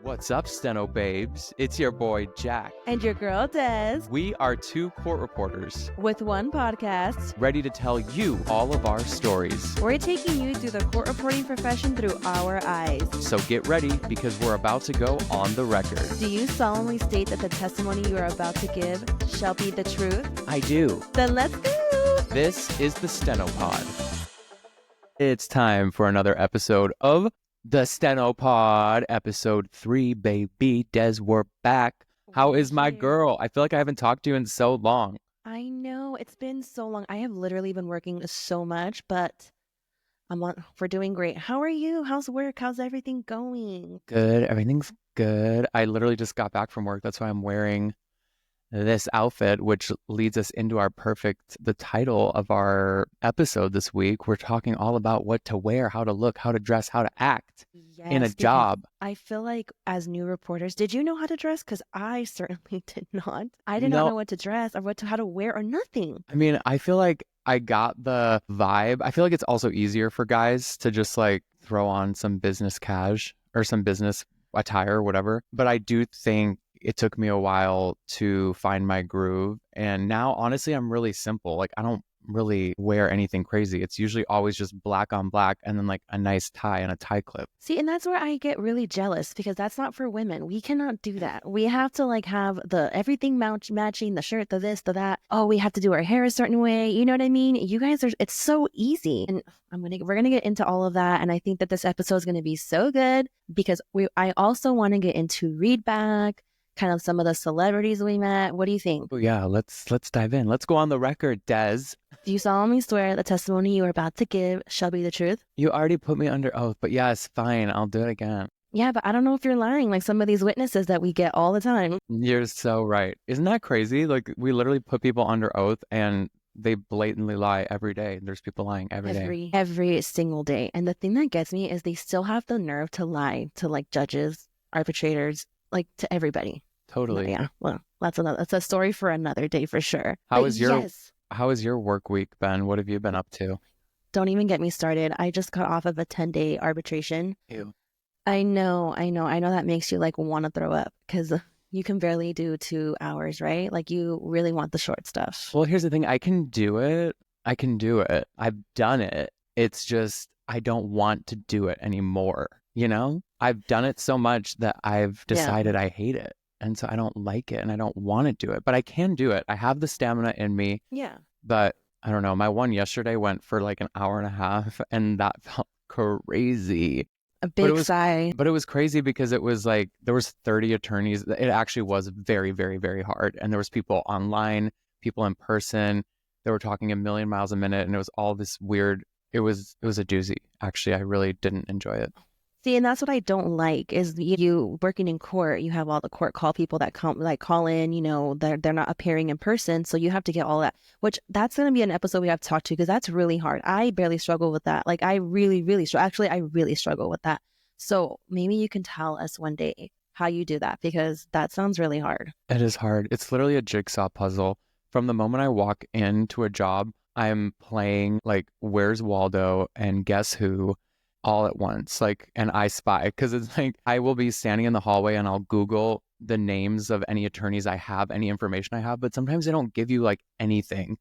What's up, Steno babes? It's your boy, Jack. And your girl, Des. We are two court reporters With one podcast, ready to tell you all of our stories. we're taking you through the court reporting profession through our eyes. So get ready because we're about to go on the record. Do you solemnly state that the testimony you are about to give shall be the truth? I do. Then let's go! This is the Steno Pod. It's time for another episode of the Steno Pod, episode 3, baby. Des, we're back. How is my girl? I feel like I haven't talked to you in so long. I know, it's been so long. I have literally been working so much, but we're doing great. How are you? How's work? How's everything going? Good. Everything's good. I literally just got back from work. That's why I'm wearing this outfit, which leads us into the title of our episode this week. We're talking all about what to wear, how to look, how to dress, how to act in a job. I feel like as new reporters, did you know how to dress? Because I certainly did not. I did not know what to dress or how to wear or nothing. I mean, I feel like I got the vibe. I feel like it's also easier for guys to just like throw on some business cash or some business attire or whatever. But I do think it took me a while to find my groove. And now, honestly, I'm really simple. Like, I don't really wear anything crazy. It's usually always just black on black and then like a nice tie and a tie clip. See, and that's where I get really jealous because that's not for women. We cannot do that. We have to like have the everything matching, the shirt, the this, the that. Oh, we have to do our hair a certain way. You know what I mean? You guys it's so easy. And we're gonna get into all of that. And I think that this episode is gonna be so good because I also want to get into read back, kind of some of the celebrities we met. What do you think? Oh yeah, let's dive in. Let's go on the record, Des. Do you solemnly swear the testimony you are about to give shall be the truth? You already put me under oath, but yes, fine, I'll do it again. Yeah, but I don't know if you're lying, like some of these witnesses that we get all the time. You're so right. Isn't that crazy? Like, we literally put people under oath and they blatantly lie every day. There's people lying every day. Every single day. And the thing that gets me is they still have the nerve to lie to like judges, arbitrators, like to everybody. Totally. But yeah, well, that's a story for another day for sure. How has your work week been? What have you been up to? Don't even get me started. I just got off of a 10-day arbitration. Ew. I know that makes you like want to throw up because you can barely do 2 hours, right? Like you really want the short stuff. Well, here's the thing. I can do it. I've done it. It's just I don't want to do it anymore. You know, I've done it so much that I've decided I hate it. And so I don't like it and I don't want to do it, but I can do it. I have the stamina in me. Yeah. But I don't know. My one yesterday went for like an hour and a half and that felt crazy. A big sigh. But it was crazy because it was like there was 30 attorneys. It actually was very, very, very hard. And there was people online, people in person. They were talking a million miles a minute and it was all this weird. It was a doozy. Actually, I really didn't enjoy it. See, and that's what I don't like is you working in court, you have all the court call people that call in, you know, they're not appearing in person. So you have to get all that, which that's going to be an episode we have to talk to because that's really hard. I barely struggle with that. Like I really, really struggle. Actually, I really struggle with that. So maybe you can tell us one day how you do that because that sounds really hard. It is hard. It's literally a jigsaw puzzle. From the moment I walk into a job, I'm playing like Where's Waldo and Guess Who all at once, like, and I Spy, because it's like I will be standing in the hallway and I'll Google the names of any attorneys I have, any information I have, but sometimes they don't give you like anything.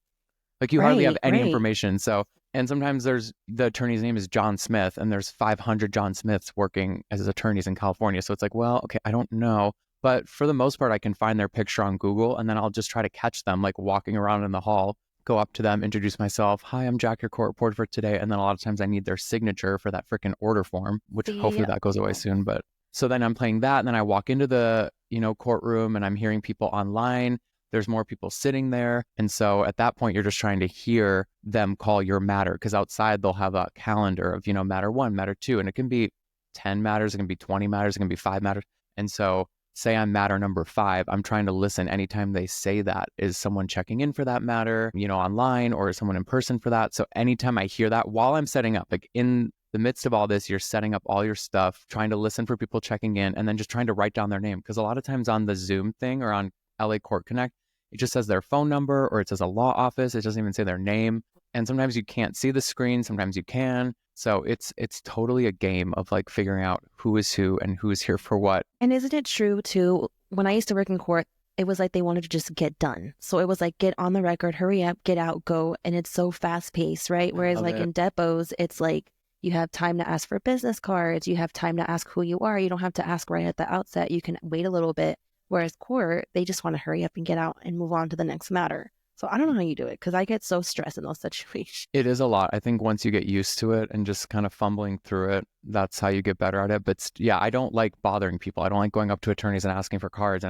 Like you hardly have any information. So, and sometimes the attorney's name is John Smith and there's 500 John Smiths working as attorneys in California. So it's like, well, okay, I don't know. But for the most part, I can find their picture on Google and then I'll just try to catch them like walking around in the hall. Go up to them, introduce myself. Hi, I'm Jack, your court reporter for today. And then a lot of times I need their signature for that freaking order form, which hopefully that goes away soon. But so then I'm playing that. And then I walk into the, courtroom and I'm hearing people online. There's more people sitting there. And so at that point, you're just trying to hear them call your matter because outside they'll have a calendar of, matter 1, matter 2. And it can be 10 matters. It can be 20 matters. It can be 5 matters. And so say I'm matter number 5, I'm trying to listen anytime they say that. Is someone checking in for that matter, online, or is someone in person for that? So anytime I hear that while I'm setting up, like in the midst of all this, you're setting up all your stuff, trying to listen for people checking in, and then just trying to write down their name. Because a lot of times on the Zoom thing or on LA Court Connect, it just says their phone number or it says a law office. It doesn't even say their name. And sometimes you can't see the screen, sometimes you can. So it's totally a game of like figuring out who is who and who is here for what. And isn't it true too? When I used to work in court, it was like they wanted to just get done. So it was like get on the record, hurry up, get out, go. And it's so fast paced, right? I Whereas love like it. in depots, it's like you have time to ask for business cards, you have time to ask who you are. You don't have to ask right at the outset. You can wait a little bit. Whereas court, they just want to hurry up and get out and move on to the next matter. So I don't know how you do it because I get so stressed in those situations. It is a lot. I think once you get used to it and just kind of fumbling through it, that's how you get better at it. But yeah, I don't like bothering people. I don't like going up to attorneys and asking for cards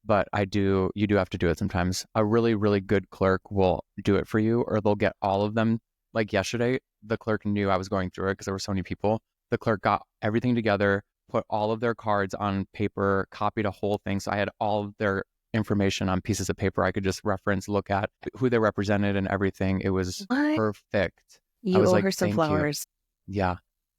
but I do, you do have to do it sometimes. A really, really good clerk will do it for you, or they'll get all of them. Like yesterday, the clerk knew I was going through it because there were so many people. The clerk got everything together, put all of their cards on paper, copied a whole thing. So I had all of their information on pieces of paper I could just reference, look at who they represented and everything. It was What? perfect. I You was owe like, her some thank you. flowers. Yeah,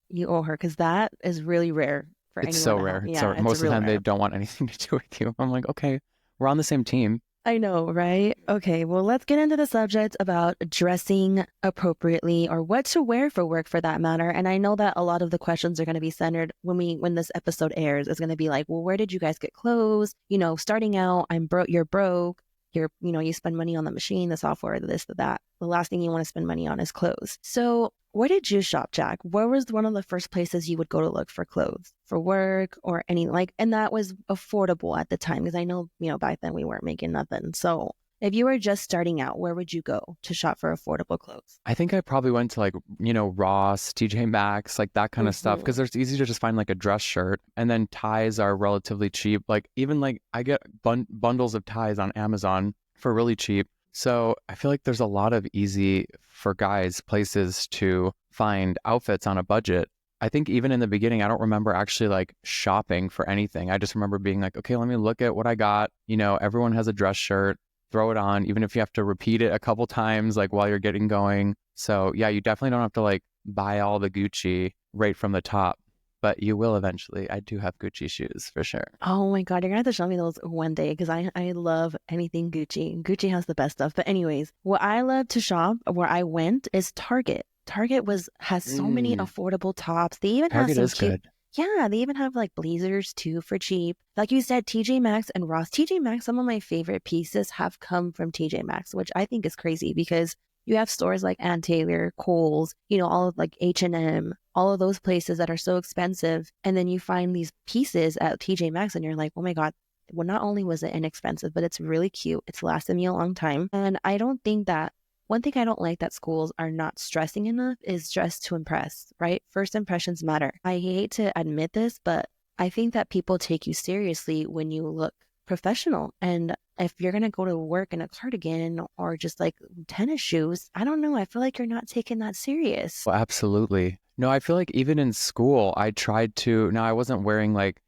You owe her because that is really rare for it's anyone so to have. rare. Yeah, So it's most of the real time they rare. don't want anything to do with you. I'm like, okay, we're on the same team. I know, right? Okay, well, let's get into the subject about dressing appropriately or what to wear for work for that matter. And I know that a lot of the questions are going to be centered when this episode airs is going to be like, well, where did you guys get clothes? You know, starting out, I'm broke, you're broke. You spend money on the machine, the software, the this, the that. The last thing you want to spend money on is clothes. So where did you shop, Jack? Where was one of the first places you would go to look for clothes for work or any like, and that was affordable at the time because I know, back then we weren't making nothing. So if you were just starting out, where would you go to shop for affordable clothes? I think I probably went to like, Ross, TJ Maxx, like that kind of stuff. Hmm. Cause it's easy to just find like a dress shirt, and then ties are relatively cheap. Like even like I get bundles of ties on Amazon for really cheap. So I feel like there's a lot of easy for guys places to find outfits on a budget. I think even in the beginning, I don't remember actually like shopping for anything. I just remember being like, okay, let me look at what I got. Everyone has a dress shirt, throw it on, even if you have to repeat it a couple times, like while you're getting going. So yeah, you definitely don't have to like buy all the Gucci right from the top, but you will eventually. I do have Gucci shoes for sure. Oh my God, you're gonna have to show me those one day because I love anything Gucci. Gucci has the best stuff. But anyways, what I love to shop where I went is Target. Target has so many Mm, affordable tops. They even have Target some is cheap. good. Yeah, they even have like blazers too for cheap. Like you said, TJ Maxx and Ross. TJ Maxx, some of my favorite pieces have come from TJ Maxx, which I think is crazy because you have stores like Ann Taylor, Kohl's, all of like H&M, all of those places that are so expensive. And then you find these pieces at TJ Maxx and you're like, oh my God, well, not only was it inexpensive, but it's really cute. It's lasted me a long time. And I don't think that one thing I don't like that schools are not stressing enough is dress to impress, right? First impressions matter. I hate to admit this, but I think that people take you seriously when you look professional. And if you're going to go to work in a cardigan or just like tennis shoes, I don't know. I feel like you're not taking that serious. Well, absolutely. No, I feel like even in school, I tried to, now I wasn't wearing like,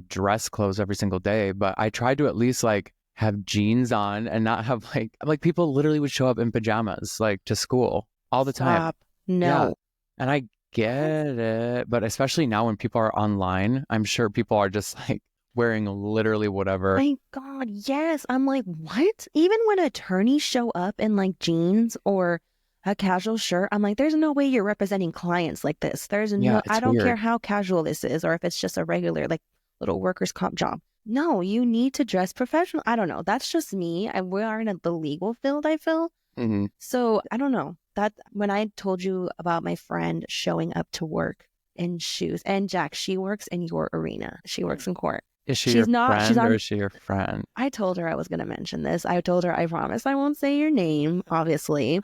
dress clothes every single day, but I tried to at least like have jeans on and not have like people literally would show up in pajamas like to school all the time. Stop. Yeah. No. And I What? get it, but especially now when people are online, I'm sure people are just like wearing literally whatever. My God, yes. I'm like, what? Even when attorneys show up in like jeans or a casual shirt, I'm like, there's no way you're representing clients like this. Yeah, I it's don't care weird. how casual this is or if it's just a regular, like little workers' comp job. No, you need to dress professional. I don't know. That's just me. We are in the legal field, I feel. Hmm. So I don't know. That when I told you about my friend showing up to work in shoes, and Jack, she works in your arena. She works in court. Is she She's your not, she's friend or on is she your friend? I told her I was going to mention this. I told her I promise I won't say your name, obviously,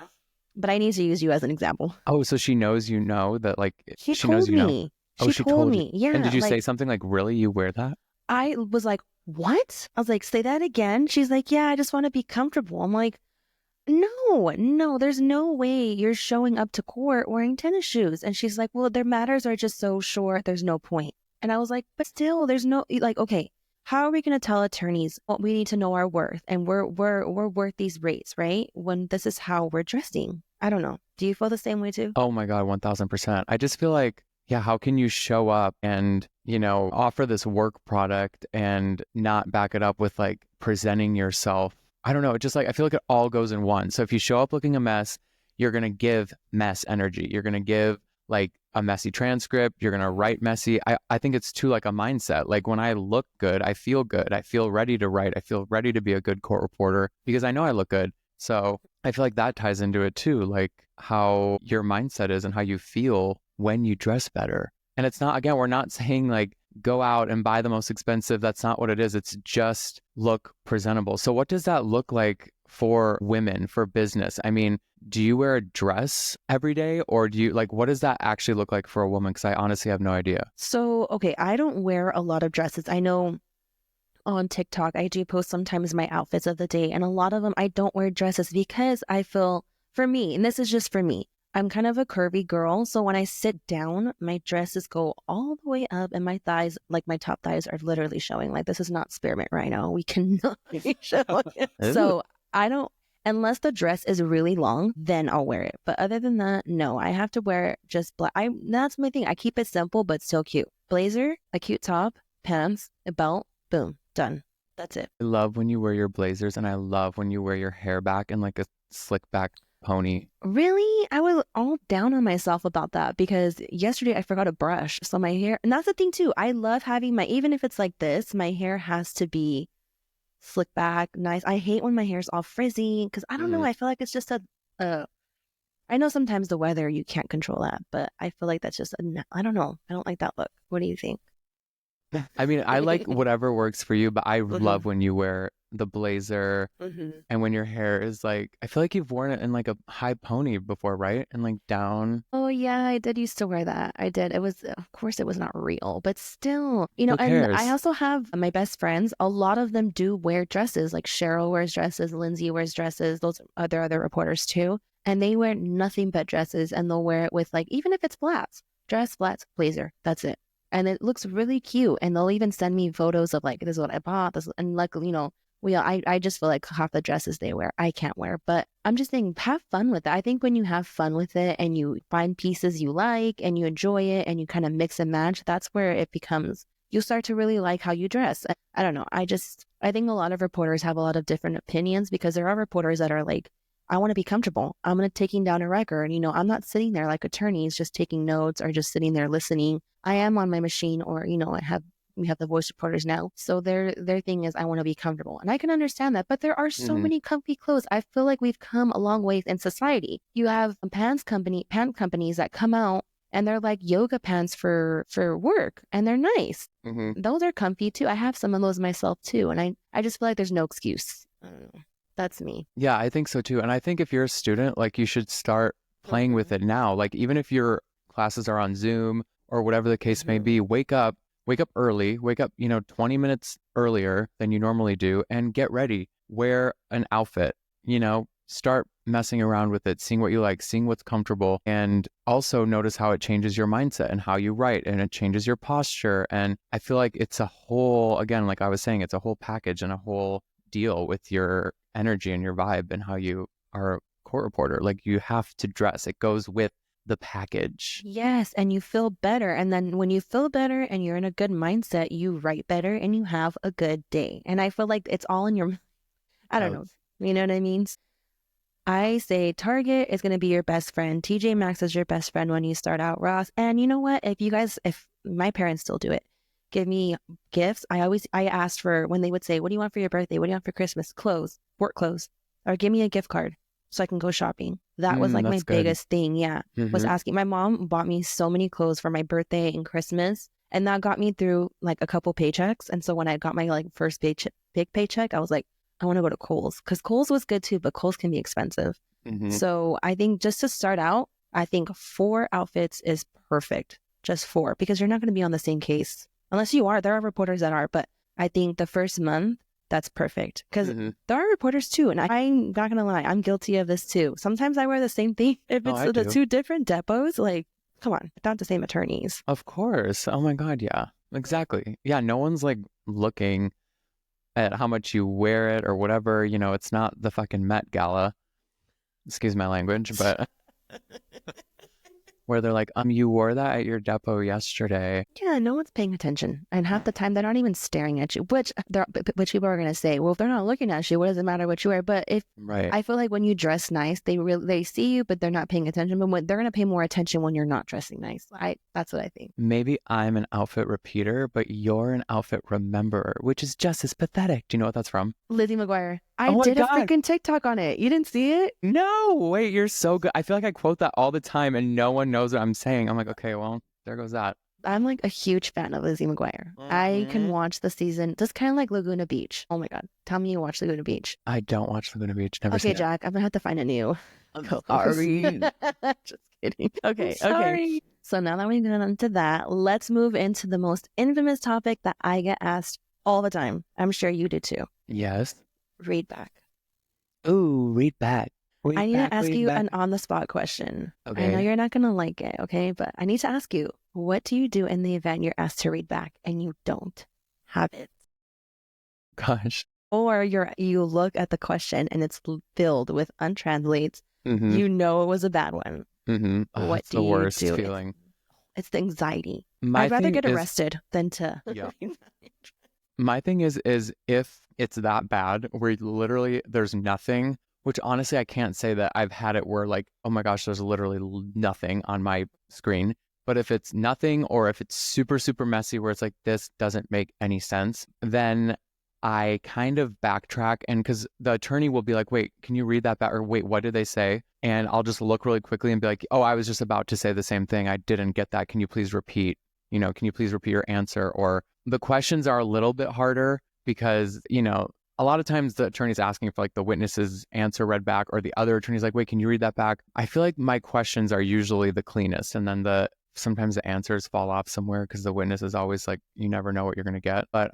but I need to use you as an example. Oh, so she knows that like She she knows told you know. me. Oh, She she told told you. me. And Yeah. did you say Like, something like, really, you wear that? I was like, what? I was like, say that again. She's like, yeah, I just want to be comfortable. I'm like, no, there's no way you're showing up to court wearing tennis shoes. And she's like, well, their matters are just so short. There's no point. And I was like, but still, there's no, like, okay, how are we going to tell attorneys, well, we need to know our worth and we're worth these rates, right? When this is how we're dressing. I don't know. Do you feel the same way too? Oh my God, 1000%. I just feel like, yeah, how can you show up and, offer this work product and not back it up with like presenting yourself? I don't know. It just like, I feel like it all goes in one. So if you show up looking a mess, you're going to give mess energy. You're going to give like a messy transcript. You're going to write messy. I think it's too like a mindset. Like when I look good, I feel good. I feel ready to write. I feel ready to be a good court reporter because I know I look good. So I feel like that ties into it too, like how your mindset is and how you feel when you dress better. And it's not, again, we're not saying like go out and buy the most expensive. That's not what it is. It's just look presentable. So what does that look like for women, for business? I mean, do you wear a dress every day or do you like, what does that actually look like for a woman? Because I honestly have no idea. So, okay, I don't wear a lot of dresses. I know on TikTok, I do post sometimes my outfits of the day, and a lot of them I don't wear dresses because I feel, for me, and this is just for me, I'm kind of a curvy girl. So when I sit down, my dresses go all the way up and my thighs, like my top thighs are literally showing. Like this is not spearmint rhino. We cannot be showing it. Ooh. So I don't, unless the dress is really long, then I'll wear it. But other than that, no, I have to wear just black. That's my thing. I keep it simple, but still cute. Blazer, a cute top, pants, a belt, boom, done. That's it. I love when you wear your blazers and I love when you wear your hair back in like a slick back pony. Really? I was all down on myself about that because yesterday I forgot a brush. So my hair, and that's the thing too. I love having my, even if it's like this, my hair has to be slick back, nice. I hate when my hair's all frizzy because I don't know. I feel like it's just I know sometimes the weather, you can't control that, but I feel like that's just, I don't know. I don't like that look. What do you think? I mean, I like whatever works for you, but I Mhm. love when you wear the blazer and when your hair is like, I feel like you've worn it in like a high pony before, right? And like down. Oh yeah, I did used to wear that. I did. It was, of course, it was not real, but still, you know. Who And I cares? also have my best friends. A lot of them do wear dresses. Like Cheryl wears dresses, Lindsay wears dresses. Those other reporters too, and they wear nothing but dresses, and they'll wear it with like even if it's flats, dress, flats, blazer. That's it, and it looks really cute. And they'll even send me photos of like this is what I bought. This and like I just feel like half the dresses they wear, I can't wear. But I'm just saying, have fun with it. I think when you have fun with it and you find pieces you like and you enjoy it and you kind of mix and match, that's where it becomes, you start to really like how you dress. I don't know. I think a lot of reporters have a lot of different opinions because there are reporters that are like, I want to be comfortable. I'm going to taking down a record. I'm not sitting there like attorneys just taking notes or just sitting there listening. I am on my machine or, we have the voice reporters now. So their thing is I want to be comfortable. And I can understand that. But there are so many comfy clothes. I feel like we've come a long way in society. You have pant companies that come out and they're like yoga pants for work and they're nice. Those are comfy too. I have some of those myself too. And I just feel like there's no excuse. I don't know. That's me. Yeah, I think so too. And I think if you're a student, like you should start playing with it now. Like even if your classes are on Zoom or whatever the case may be, wake up early, wake up, 20 minutes earlier than you normally do and get ready. Wear an outfit, start messing around with it, seeing what you like, seeing what's comfortable, and also notice how it changes your mindset and how you write and it changes your posture. And I feel like it's a whole, again, like I was saying, it's a whole package and a whole deal with your energy and your vibe and how you are a court reporter. Like you have to dress. It goes with the package. Yes, and you feel better. And then when you feel better and you're in a good mindset, you write better and you have a good day. And I feel like it's all in your, I don't know. Yes. You know what I mean? I say Target is going to be your best friend. TJ Maxx is your best friend when you start out, Ross. And you know what? If my parents still do it, give me gifts. I asked for when they would say, what do you want for your birthday? What do you want for Christmas? Clothes, work clothes, or give me a gift card so I can go shopping. That was like my That's good. biggest thing. Yeah. Was asking. My mom bought me so many clothes for my birthday and Christmas. And that got me through like a couple paychecks. And so when I got my like first big paycheck, I was like, I want to go to Kohl's because Kohl's was good too, but Kohl's can be expensive. So I think just to start out, I think 4 outfits is perfect. Just 4, because you're not going to be on the same case unless you are. There are reporters that are, but I think the first month, that's perfect because there are reporters too. And I'm not going to lie, I'm guilty of this too. Sometimes I wear the same thing. If it's the 2 different depots, like, come on, not the same attorneys. Of course. Oh my God. Yeah, exactly. Yeah. No one's like looking at how much you wear it or whatever. It's not the fucking Met Gala. Excuse my language, but where they're like, you wore that at your depot yesterday. Yeah, no one's paying attention, and half the time they're not even staring at you. Which people are gonna say, well, if they're not looking at you, what does it matter what you wear? But if Right. I feel like when you dress nice, they see you, but they're not paying attention. But they're gonna pay more attention when you're not dressing nice. That's what I think. Maybe I'm an outfit repeater, but you're an outfit rememberer, which is just as pathetic. Do you know what that's from? Lizzie McGuire. I Oh my did a God. freaking TikTok on it. You didn't see it? No, wait, you're so good. I feel like I quote that all the time and no one knows what I'm saying. I'm like, okay, well, there goes that. I'm like a huge fan of Lizzie McGuire. I can watch the season, just kind of like Laguna Beach. Oh my God. Tell me you watch Laguna Beach. I don't watch Laguna Beach. Never Okay, seen Jack, I'm gonna have to find a new it. co-host. Sorry. Just kidding. Okay, Sorry. okay. So now that we've gone into that, let's move into the most infamous topic that I get asked all the time. I'm sure you do too. Yes. Read back. Ooh, read back. I need to ask you an on-the-spot question. Okay. I know you're not gonna like it, okay? But I need to ask you, what do you do in the event you're asked to read back and you don't have it? Gosh. Or you look at the question and it's filled with untranslates. Mm-hmm. You know it was a bad one. Mm-hmm. Oh, What it's do the you worst do? feeling. It's the anxiety. My I'd rather thing get is- arrested than to. Yeah. My thing is if it's that bad where literally there's nothing, which honestly I can't say that I've had it where like, oh my gosh, there's literally nothing on my screen. But if it's nothing or if it's super, super messy where it's like, this doesn't make any sense, then I kind of backtrack. And because the attorney will be like, wait, can you read that back? Or wait, what did they say? And I'll just look really quickly and be like, oh, I was just about to say the same thing. I didn't get that. Can you please repeat? Can you please repeat your answer? Or the questions are a little bit harder because, a lot of times the attorney's asking for like the witness's answer read back or the other attorney's like, wait, can you read that back? I feel like my questions are usually the cleanest. And then sometimes the answers fall off somewhere because the witness is always like, you never know what you're going to get. But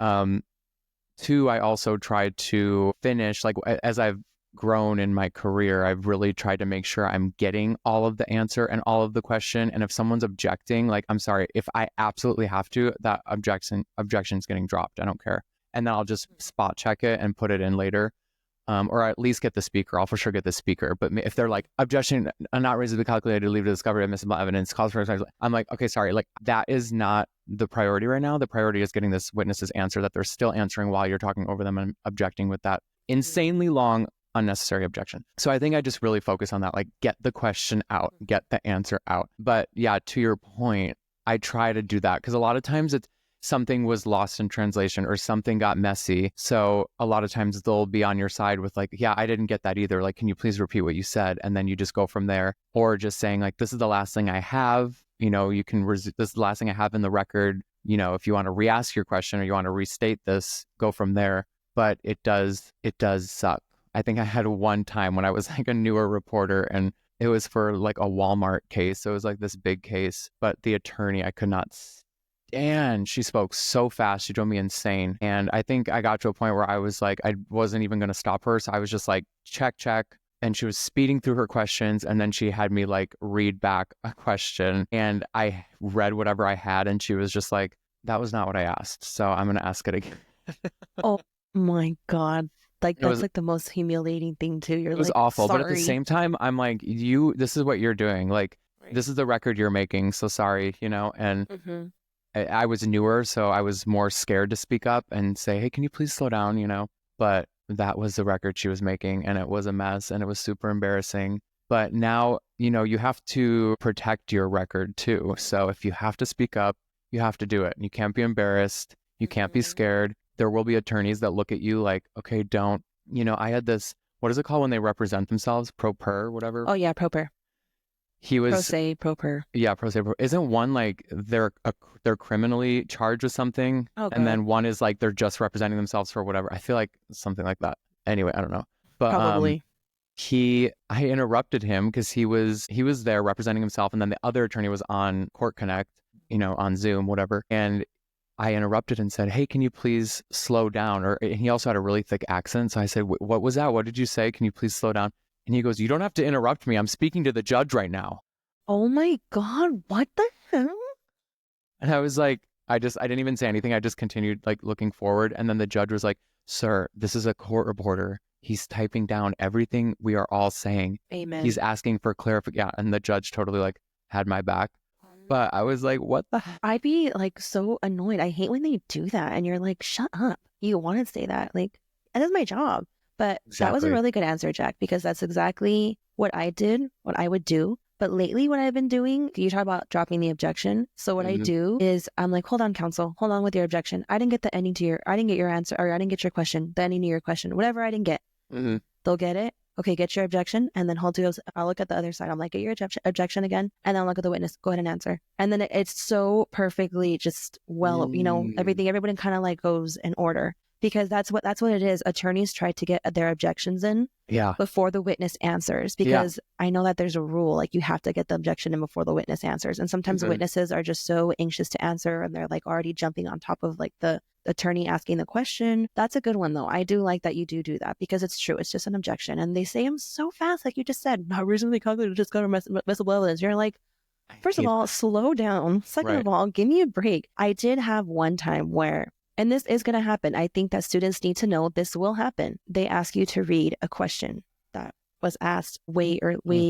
two, I also tried to finish, like as I've grown in my career, I've really tried to make sure I'm getting all of the answer and all of the question. And if someone's objecting, like, I'm sorry, if I absolutely have to, that objection's getting dropped. I don't care. And then I'll just spot check it and put it in later. Or at least get the speaker. I'll for sure get the speaker. But if they're like, objection not reasonably calculated, leave to discovery admissible evidence, cause for, I'm like, okay, sorry, like that is not the priority right now. The priority is getting this witness's answer that they're still answering while you're talking over them and objecting with that insanely long, unnecessary objection. So I think I just really focus on that, like get the question out, get the answer out. But yeah, to your point, I try to do that because a lot of times it's something was lost in translation or something got messy. So a lot of times they'll be on your side with like, yeah, I didn't get that either. Like, can you please repeat what you said? And then you just go from there. Or just saying like, this is the last thing I have. You can, this is the last thing I have in the record. If you want to re-ask your question or you want to restate this, go from there. But it does suck. I think I had one time when I was like a newer reporter and it was for like a Walmart case. So it was like this big case, but the attorney I could not stand. She spoke so fast. She drove me insane. And I think I got to a point where I was like, I wasn't even going to stop her. So I was just like, check. And she was speeding through her questions. And then she had me like read back a question and I read whatever I had. And she was just like, that was not what I asked. So I'm going to ask it again. Oh my God. Like that's was like the most humiliating thing too. You're It was like, awful. But at the sorry. same time, I'm like, this is what you're doing. Like, this is the record you're making. So sorry, and Mm-hmm. I was newer, so I was more scared to speak up and say, hey, can you please slow down, But that was the record she was making and it was a mess and it was super embarrassing. But now, you have to protect your record too. So if you have to speak up, you have to do it. You can't be embarrassed. You can't be scared. There will be attorneys that look at you like, okay, don't, I had this, what is it called when they represent themselves? Pro per, whatever. Oh yeah, proper. He was Pro se, proper. Yeah, pro se. Isn't one like they're criminally charged with something, Oh, and then God. one is like they're just representing themselves for whatever. I feel like something like that. Anyway, I don't know. But Probably. I interrupted him because he was there representing himself, and then the other attorney was on Court Connect, on Zoom, whatever, and I interrupted and said, hey, can you please slow down? And he also had a really thick accent. So I said, what was that? What did you say? Can you please slow down? And he goes, you don't have to interrupt me. I'm speaking to the judge right now. Oh my God, what the hell? And I was like, I didn't even say anything. I just continued like looking forward. And then the judge was like, sir, this is a court reporter. He's typing down everything we are all saying. Amen. He's asking for clarification. Yeah. And the judge totally like had my back. But I was like, what the heck? I'd be like so annoyed. I hate when they do that and you're like, shut up. You want to say that. Like, that is my job. But that was a Exactly. really good answer, Jack, because that's exactly what I did, what I would do. But lately, what I've been doing, you talk about dropping the objection. So what I Hmm. do is I'm like, hold on, counsel, hold on with your objection. I didn't get the ending to I didn't get your answer, or I didn't get your question, the ending to your question, whatever I didn't get. Hmm. They'll get it. Okay, get your objection. And then I'll look at the other side. I'm like, get your objection again. And then I'll look at the witness. Go ahead and answer. And then it's so perfectly just well, Mm. everybody kind of like goes in order because that's what it is. Attorneys try to get their objections in Yeah. before the witness answers Yeah. because I know that there's a rule like you have to get the objection in before the witness answers. And sometimes Hmm. witnesses are just so anxious to answer and they're like already jumping on top of like the attorney asking the question. That's a good one though. I do like that you do that because it's true. It's just an objection. And they say them so fast, like you just said, not reasonably calculated, just got admissible evidence. You're like, I first of hate all, that. slow down. Second Right. of all, give me a break. I did have one time where, and this is going to happen. I think that students need to know this will happen. They ask you to read a question that was asked Oh, way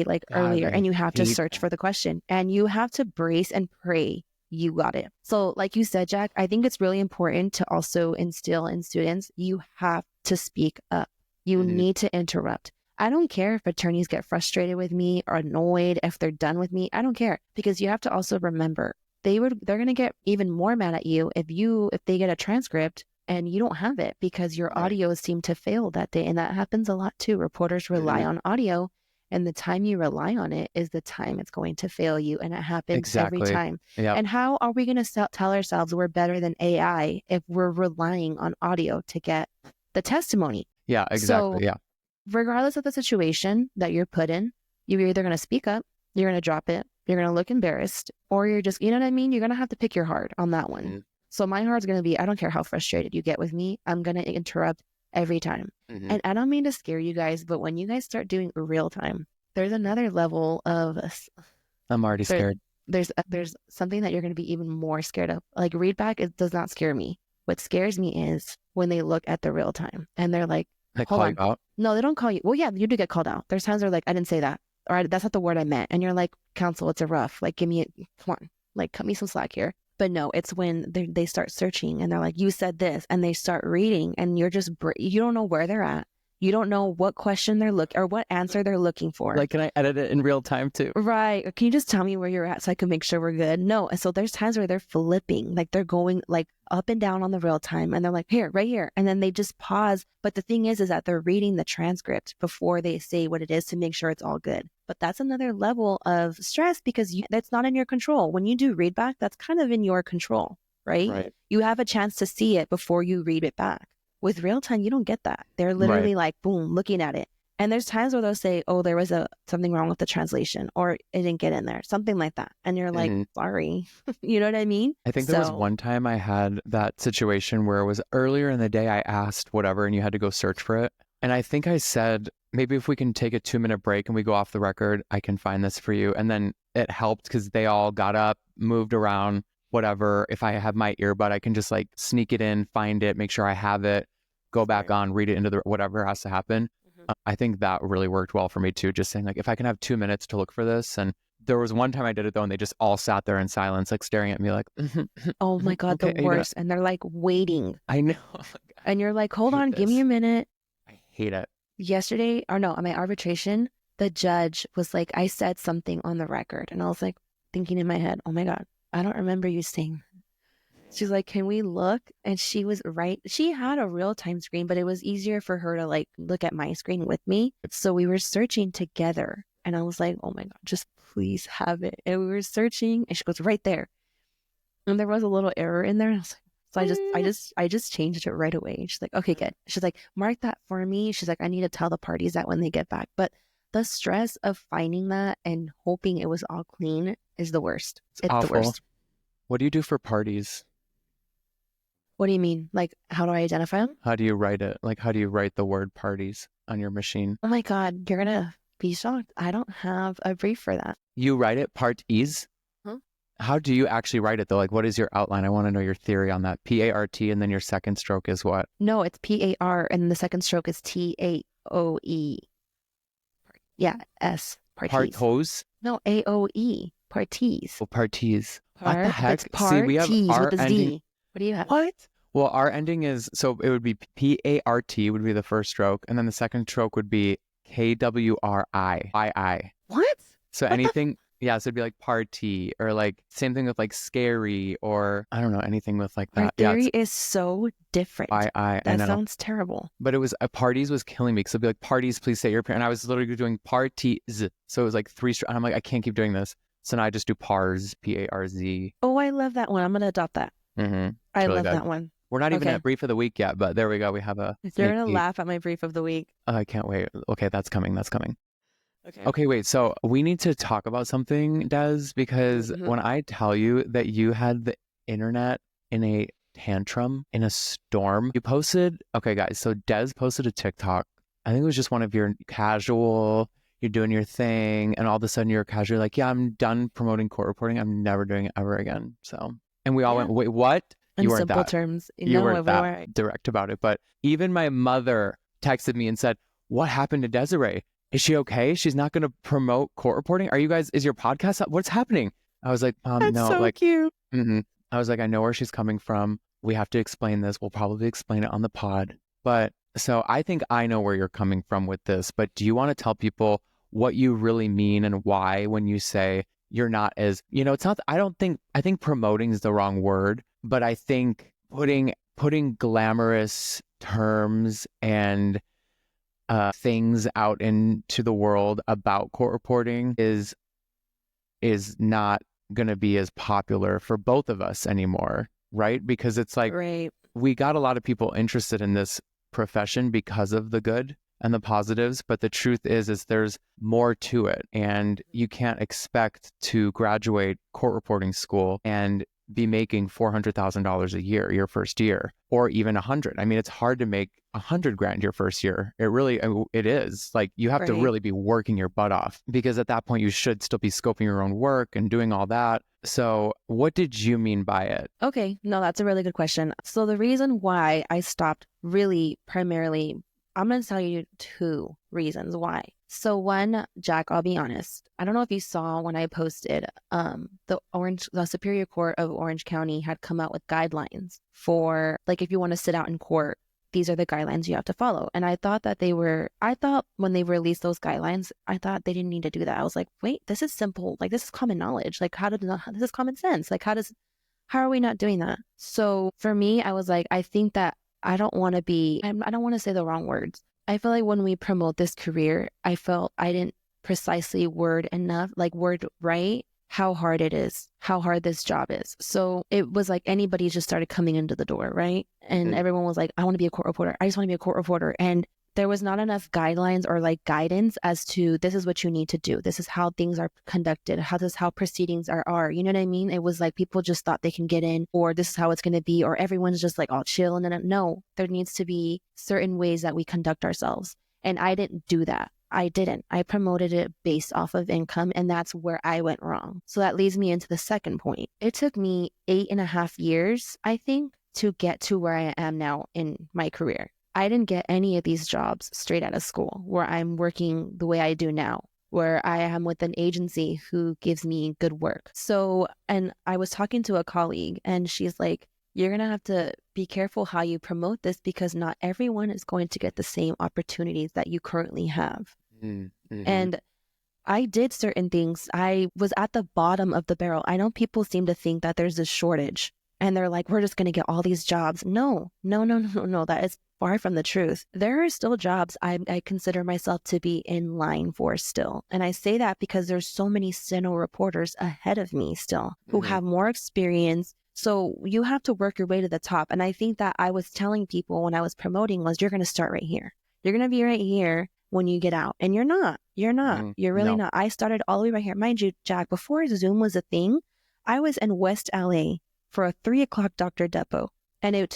like God, earlier, and I you have to hate search that. for the question and you have to brace and pray you got it. So like you said, Jack, I think it's really important to also instill in students, you have to speak up. You Hmm. need to interrupt. I don't care if attorneys get frustrated with me or annoyed if they're done with me. I don't care because you have to also remember they're going to get even more mad at you if they get a transcript and you don't have it because your Right. audio seemed to fail that day. And that happens a lot too. Reporters rely Hmm. on audio and the time you rely on it is the time it's going to fail you. And it happens every Exactly. time. Yep. And how are we going to tell ourselves we're better than AI if we're relying on audio to get the testimony? Yeah, So exactly. Yeah. regardless of the situation that you're put in, you're either going to speak up, you're going to drop it, you're going to look embarrassed, or you're just, you know what I mean? You're going to have to pick your heart on that one. Hmm. So my heart's going to be, I don't care how frustrated you get with me, I'm going to interrupt every time. Hmm. And I don't mean to scare you guys, but when you guys start doing real time, there's another level of, I'm already there, scared. there's something that you're going to be even more scared of. Like read back, it does not scare me. What scares me is when they look at the real time and they're like, I hold call you on. out. No, they don't call you. Well, yeah, you do get called out. There's times where like, I didn't say that. Or that's not the word I meant. And you're like, counsel, it's a rough. Like, give me it. Come on. Like, cut me some slack here. But no, it's when they start searching and they're like, you said this. And they start reading and you're just, you don't know where they're at. You don't know what question they're looking or what answer they're looking for. Like, can I edit it in real time too? Right. Or can you just tell me where you're at so I can make sure we're good? No. And so there's times where they're flipping, like they're going like up and down on the real time and they're like, here, right here. And then they just pause. But the thing is that they're reading the transcript before they say what it is to make sure it's all good. But that's another level of stress because that's not in your control. When you do read back, that's kind of in your control, right? Right. You have a chance to see it before you read it back. With real time, you don't get that. They're Right. literally like, boom, looking at it. And there's times where they'll say, oh, there was something wrong with the translation or it didn't get in there, something like that. And you're like, Hmm. sorry. You know what I mean? I think there was So, one time I had that situation where it was earlier in the day I asked whatever and you had to go search for it. And I think I said, maybe if we can take a 2-minute break and we go off the record, I can find this for you. And then it helped because they all got up, moved around, whatever. If I have my earbud, I can just like sneak it in, find it, make sure I have it, go back smart. on, read it into the whatever has to happen. Mhm. I think that really worked well for me too. Just saying like, if I can have 2 minutes to look for this. And there was one time I did it though, and they just all sat there in silence, like staring at me like, Oh my God, the okay, worst. And they're like waiting. I know. And you're like, I hold hate on, give me this. a minute. I hate it. Yesterday, or no, on my arbitration, the judge was like, I said something on the record. And I was like, thinking in my head, oh my God, I don't remember you saying. She's like, can we look? And she was right. She had a real time screen, but it was easier for her to like look at my screen with me. So we were searching together. And I was like, oh my God, just please have it. And we were searching and she goes, right there. And there was a little error in there. And I was like, so I just changed it right away. She's like, okay, good. She's like, mark that for me. She's like, I need to tell the parties that when they get back. But the stress of finding that and hoping it was all clean is the worst. It's It's the awful. worst. What do you do for parties? What do you mean? Like, how do I identify them? How do you write it? Like, how do you write the word parties on your machine? Oh my God, you're gonna be shocked. I don't have a brief for that. You write it parties? Huh? How do you actually write it though? Like, what is your outline? I want to know your theory on that. P-A-R-T, and then your second stroke is what? No, it's PAR, and the second stroke is TAOE. Yeah, S, Part parties. hose? No, AOE, Parties. Oh, parties. What the That's heck? See, we have parties our with a ending. Z. What do you have? What? Well, our ending is, so it would be PART would be the first stroke, and then the second stroke would be KWRI. What? So What the? anything, yeah, so it'd be like party, or like same thing with like scary, or I don't know, anything with like Our that. Yeah, theory it's is so different. I That know. sounds terrible. But it was parties was killing me because it'd be like parties, please say your parent. And I was literally doing parties. So it was like three, and I'm like, I can't keep doing this. So now I just do PARZ, PARZ. Oh, I love that one. I'm gonna adopt that. Mm-hmm. I It's really love good. that one. We're not even Okay. at brief of the week yet, but there we go. We have a You're sneak gonna peek. laugh at my brief of the week. I can't wait. Okay, that's coming. That's coming. Okay. Okay, wait. So we need to talk about something, Des, because Mhm. when I tell you that you had the internet in a tantrum, in a storm, you posted, okay, guys, so Des posted a TikTok. I think it was just one of your casual, you're doing your thing, and all of a sudden you're casually like, yeah, I'm done promoting court reporting. I'm never doing it ever again. So, and we all Yeah. went, wait, what? In You weren't simple that. terms, You no, weren't that everywhere. direct about it. But even my mother texted me and said, what happened to Desiree? Is she okay? She's not going to promote court reporting? Are you guys, is your podcast up? What's happening? I was like, That's no, so like, cute. I was like, I know where she's coming from. We have to explain this. We'll probably explain it on the pod. But so I think I know where you're coming from with this. But do you want to tell people what you really mean and why when you say you're not as, it's not, I think promoting is the wrong word, but I think putting glamorous terms and things out into the world about court reporting is not going to be as popular for both of us anymore, right? Because it's like Right. we got a lot of people interested in this profession because of the good and the positives, but the truth is there's more to it, and you can't expect to graduate court reporting school and be making $400,000 a year your first year, or even 100. I mean, it's hard to make 100 grand your first year. It is like you have to Right. really be working your butt off, because at that point you should still be scoping your own work and doing all that. So what did you mean by it? Okay, no, that's a really good question. So the reason why I stopped really primarily, I'm going to tell you two reasons why. So one, Jack, I'll be honest. I don't know if you saw when I posted, the Superior Court of Orange County had come out with guidelines for like if you want to sit out in court, these are the guidelines you have to follow. And I thought when they released those guidelines, I thought they didn't need to do that. I was like, wait, this is simple. Like this is common knowledge. Like this is common sense. Like how are we not doing that? So for me, I was like, I think that I don't want to say the wrong words. I feel like when we promote this career, I felt I didn't precisely word right how hard it is, how hard this job is. So it was like anybody just started coming into the door, right? And everyone was like, I want to be a court reporter. I just want to be a court reporter. And there was not enough guidelines or like guidance as to this is what you need to do. This is how things are conducted. How proceedings are. You know what I mean? It was like people just thought they can get in, or this is how it's going to be, or everyone's just like all chill. And then no, there needs to be certain ways that we conduct ourselves. And I didn't do that. I didn't. I promoted it based off of income, and that's where I went wrong. So that leads me into the second point. It took me 8.5 years, I think, to get to where I am now in my career. I didn't get any of these jobs straight out of school where I'm working the way I do now, where I am with an agency who gives me good work. So, and I was talking to a colleague and she's like, you're going to have to be careful how you promote this because not everyone is going to get the same opportunities that you currently have. Mm-hmm. And I did certain things. I was at the bottom of the barrel. I know people seem to think that there's a shortage and they're like, we're just going to get all these jobs. No. That is far from the truth. There are still jobs I consider myself to be in line for still. And I say that because there's so many Steno reporters ahead of me still who have more experience. So you have to work your way to the top. And I think that I was telling people when I was promoting was you're going to start right here. You're going to be right here when you get out. And you're not. You're really No. not. I started all the way right here. Mind you, Jack, before Zoom was a thing, I was in West LA for a 3:00 Dr. Depot. And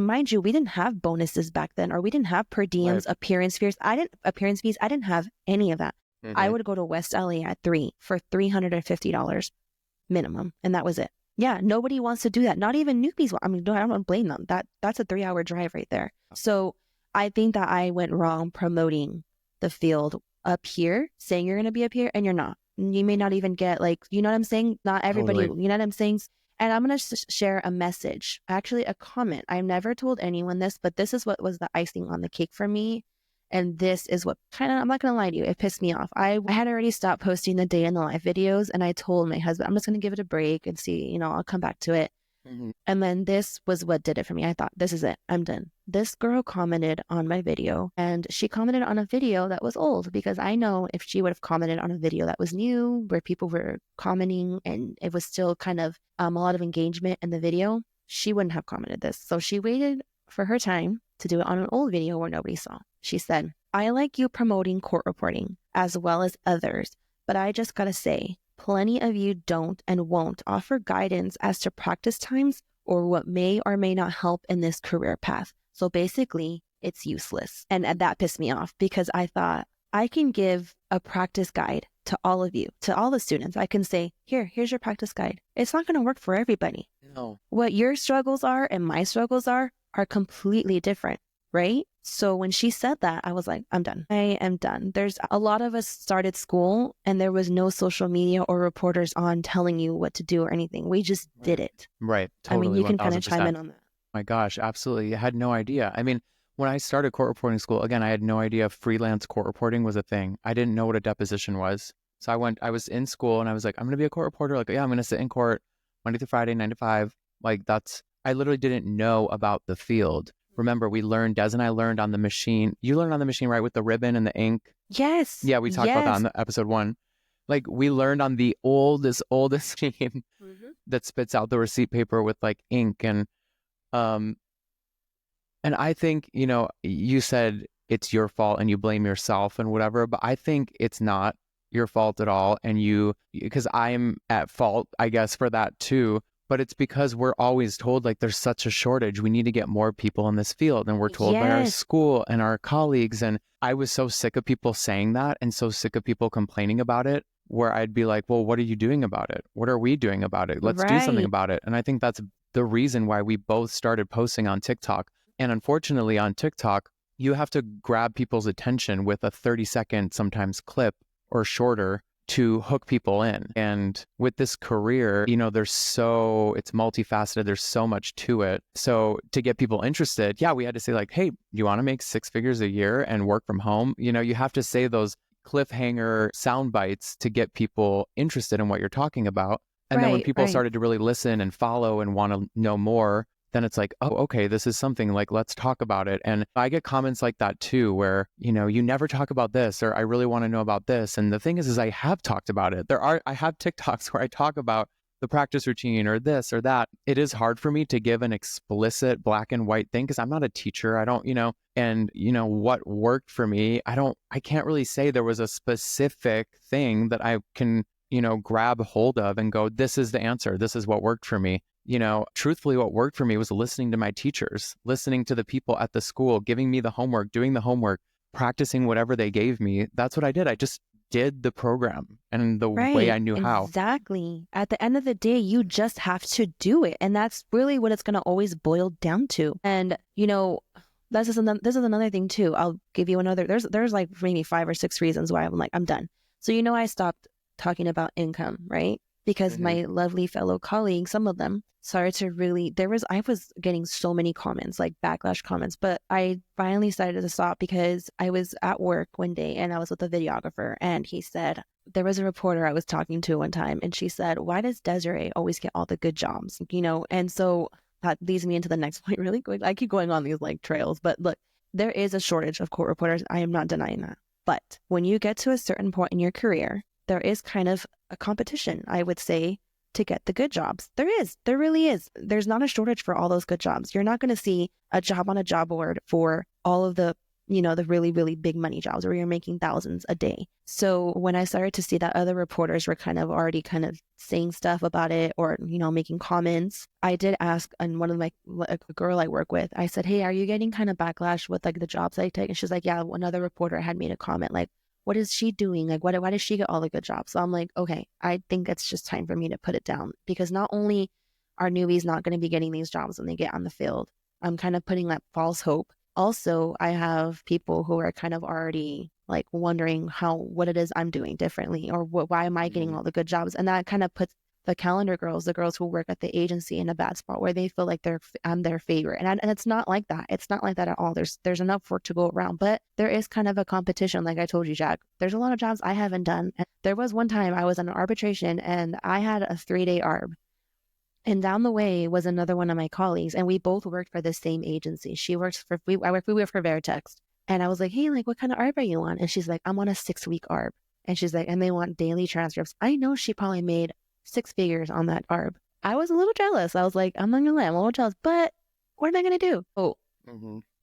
mind you, we didn't have bonuses back then, or we didn't have per diems, appearance fees. I didn't have any of that. I would go to West LA at 3 for $350 minimum. And that was it. Yeah. Nobody wants to do that. Not even newbies. I mean, I don't blame them. That's a 3-hour drive right there. So I think that I went wrong promoting the field up here, saying you're going to be up here and you're not. You may not even get like, you know what I'm saying? Not everybody, Totally. you know what I'm saying? And I'm going to share a message, actually a comment. I've never told anyone this, but this is what was the icing on the cake for me. And this is what kind of, I'm not going to lie to you, it pissed me off. I had already stopped posting the day in the life videos, and I told my husband, I'm just going to give it a break and see, I'll come back to it. Mhm. And then this was what did it for me. I thought, this is it. I'm done. This girl commented on my video, and she commented on a video that was old, because I know if she would have commented on a video that was new, where people were commenting and it was still kind of a lot of engagement in the video, she wouldn't have commented this. So she waited for her time to do it on an old video where nobody saw. She said, I like you promoting court reporting as well as others, but I just gotta say, plenty of you don't and won't offer guidance as to practice times or what may or may not help in this career path. So basically, it's useless. And that pissed me off, because I thought, I can give a practice guide to all of you, to all the students. I can say, here's your practice guide. It's not going to work for everybody. No. What your struggles are and my struggles are completely different, right? So when she said that, I was like, I'm done. I am done. There's a lot of us started school and there was no social media or reporters on telling you what to do or anything. We just did it. Right. I mean, Totally. you can kind of chime 1000%. in on that. My gosh, absolutely. I had no idea. I mean, when I started court reporting school, again, I had no idea freelance court reporting was a thing. I didn't know what a deposition was. So I was in school and I was like, I'm going to be a court reporter. Like, yeah, I'm going to sit in court Monday through Friday, 9 to 5. Like I literally didn't know about the field. Remember, Des and I learned on the machine. You learned on the machine, right? With the ribbon and the ink. Yes. Yeah, we talked about that Yes. in the episode 1. Like, we learned on the oldest machine that spits out the receipt paper with like ink. Um, and I think, you said it's your fault and you blame yourself and whatever, but I think it's not your fault at all. And because I'm at fault, I guess, for that too. But it's because we're always told like there's such a shortage. We need to get more people in this field. And we're told by our Yes. school and our colleagues. And I was so sick of people saying that and so sick of people complaining about it, where I'd be like, well, what are you doing about it? What are we doing about it? Let's do something Right. about it. And I think that's the reason why we both started posting on TikTok. And unfortunately, on TikTok, you have to grab people's attention with a 30-second sometimes clip or shorter to hook people in. And with this career, it's multifaceted. There's so much to it. So to get people interested, yeah, we had to say like, hey, you want to make 6 figures a year and work from home? You have to say those cliffhanger sound bites to get people interested in what you're talking about. And then when people Right. started to really listen and follow and want to know more, then it's like, oh, okay, this is something, like, let's talk about it. And I get comments like that too, where, you never talk about this, or I really want to know about this. And the thing is I have talked about it. I have TikToks where I talk about the practice routine or this or that. It is hard for me to give an explicit black and white thing because I'm not a teacher. I don't, and what worked for me, I can't really say there was a specific thing that I can, grab hold of and go, this is the answer. This is what worked for me. Truthfully, what worked for me was listening to my teachers, listening to the people at the school, giving me the homework, doing the homework, practicing whatever they gave me. That's what I did. I just did the program and the way Right. I knew how. Exactly. At the end of the day, you just have to do it. And that's really what it's going to always boil down to. And, this is another thing too. I'll give you another, there's like maybe 5 or 6 reasons why I'm like, I'm done. So, I stopped talking about income, right? Because my lovely fellow colleagues, some of them started to really, I was getting so many comments, like backlash comments, but I finally started to stop because I was at work one day and I was with a videographer, and he said, there was a reporter I was talking to one time, and she said, why does Desiree always get all the good jobs? And so that leads me into the next point really quick. I keep going on these like trails, but look, there is a shortage of court reporters. I am not denying that. But when you get to a certain point in your career, there is kind of a competition, I would say, to get the good jobs. There really is. There's not a shortage for all those good jobs. You're not going to see a job on a job board for all of the, the really, really big money jobs where you're making thousands a day. So when I started to see that other reporters were kind of already kind of saying stuff about it or, making comments, I did ask, and one of a girl I work with, I said, hey, are you getting kind of backlash with like the jobs I take? And she's like, yeah, another reporter had made a comment like, what is she doing? Like, why does she get all the good jobs? So I'm like, okay, I think it's just time for me to put it down, because not only are newbies not going to be getting these jobs when they get on the field, I'm kind of putting that false hope. Also, I have people who are kind of already like wondering what it is I'm doing differently, or why am I getting all the good jobs? And that kind of puts the calendar girls, the girls who work at the agency, in a bad spot where they feel like I'm their favorite. And it's not like that. It's not like that at all. There's enough work to go around, but there is kind of a competition. Like I told you, Jack, there's a lot of jobs I haven't done. And there was one time I was on an arbitration and I had a 3-day arb. And down the way was another one of my colleagues, and we both worked for the same agency. She works for we work for Veritex. And I was like, hey, like, what kind of ARB are you on? And she's like, I'm on a 6-week ARB. And she's like, and they want daily transcripts. I know she probably made 6 figures on that ARB. I was a little jealous. I was like, I'm not gonna lie, I'm a little jealous, but what am I gonna do? Oh,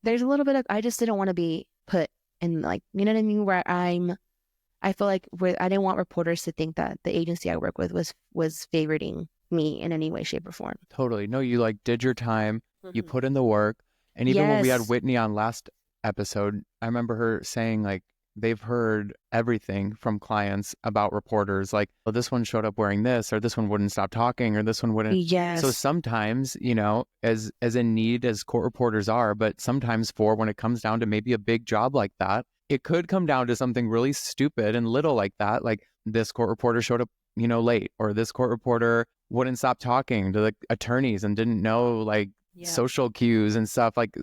there's a little bit of, I just didn't want to be put in, like, you know what I mean? Where I feel like I didn't want reporters to think that the agency I work with was favoriting me in any way, shape, or form. Totally. No, you like did your time, you put in the work. And even when we had Yes. Whitney on last episode, I remember her saying like they've heard everything from clients about reporters, like, well, this one showed up wearing this, or this one wouldn't stop talking, or this one wouldn't. So Yes. sometimes, you know, as in need as court reporters are, but sometimes for when it comes down to maybe a big job like that, it could come down to something really stupid and little like that. Like this court reporter showed up, you know, late, or this court reporter wouldn't stop talking to the attorneys and didn't know like Yeah. social cues and stuff like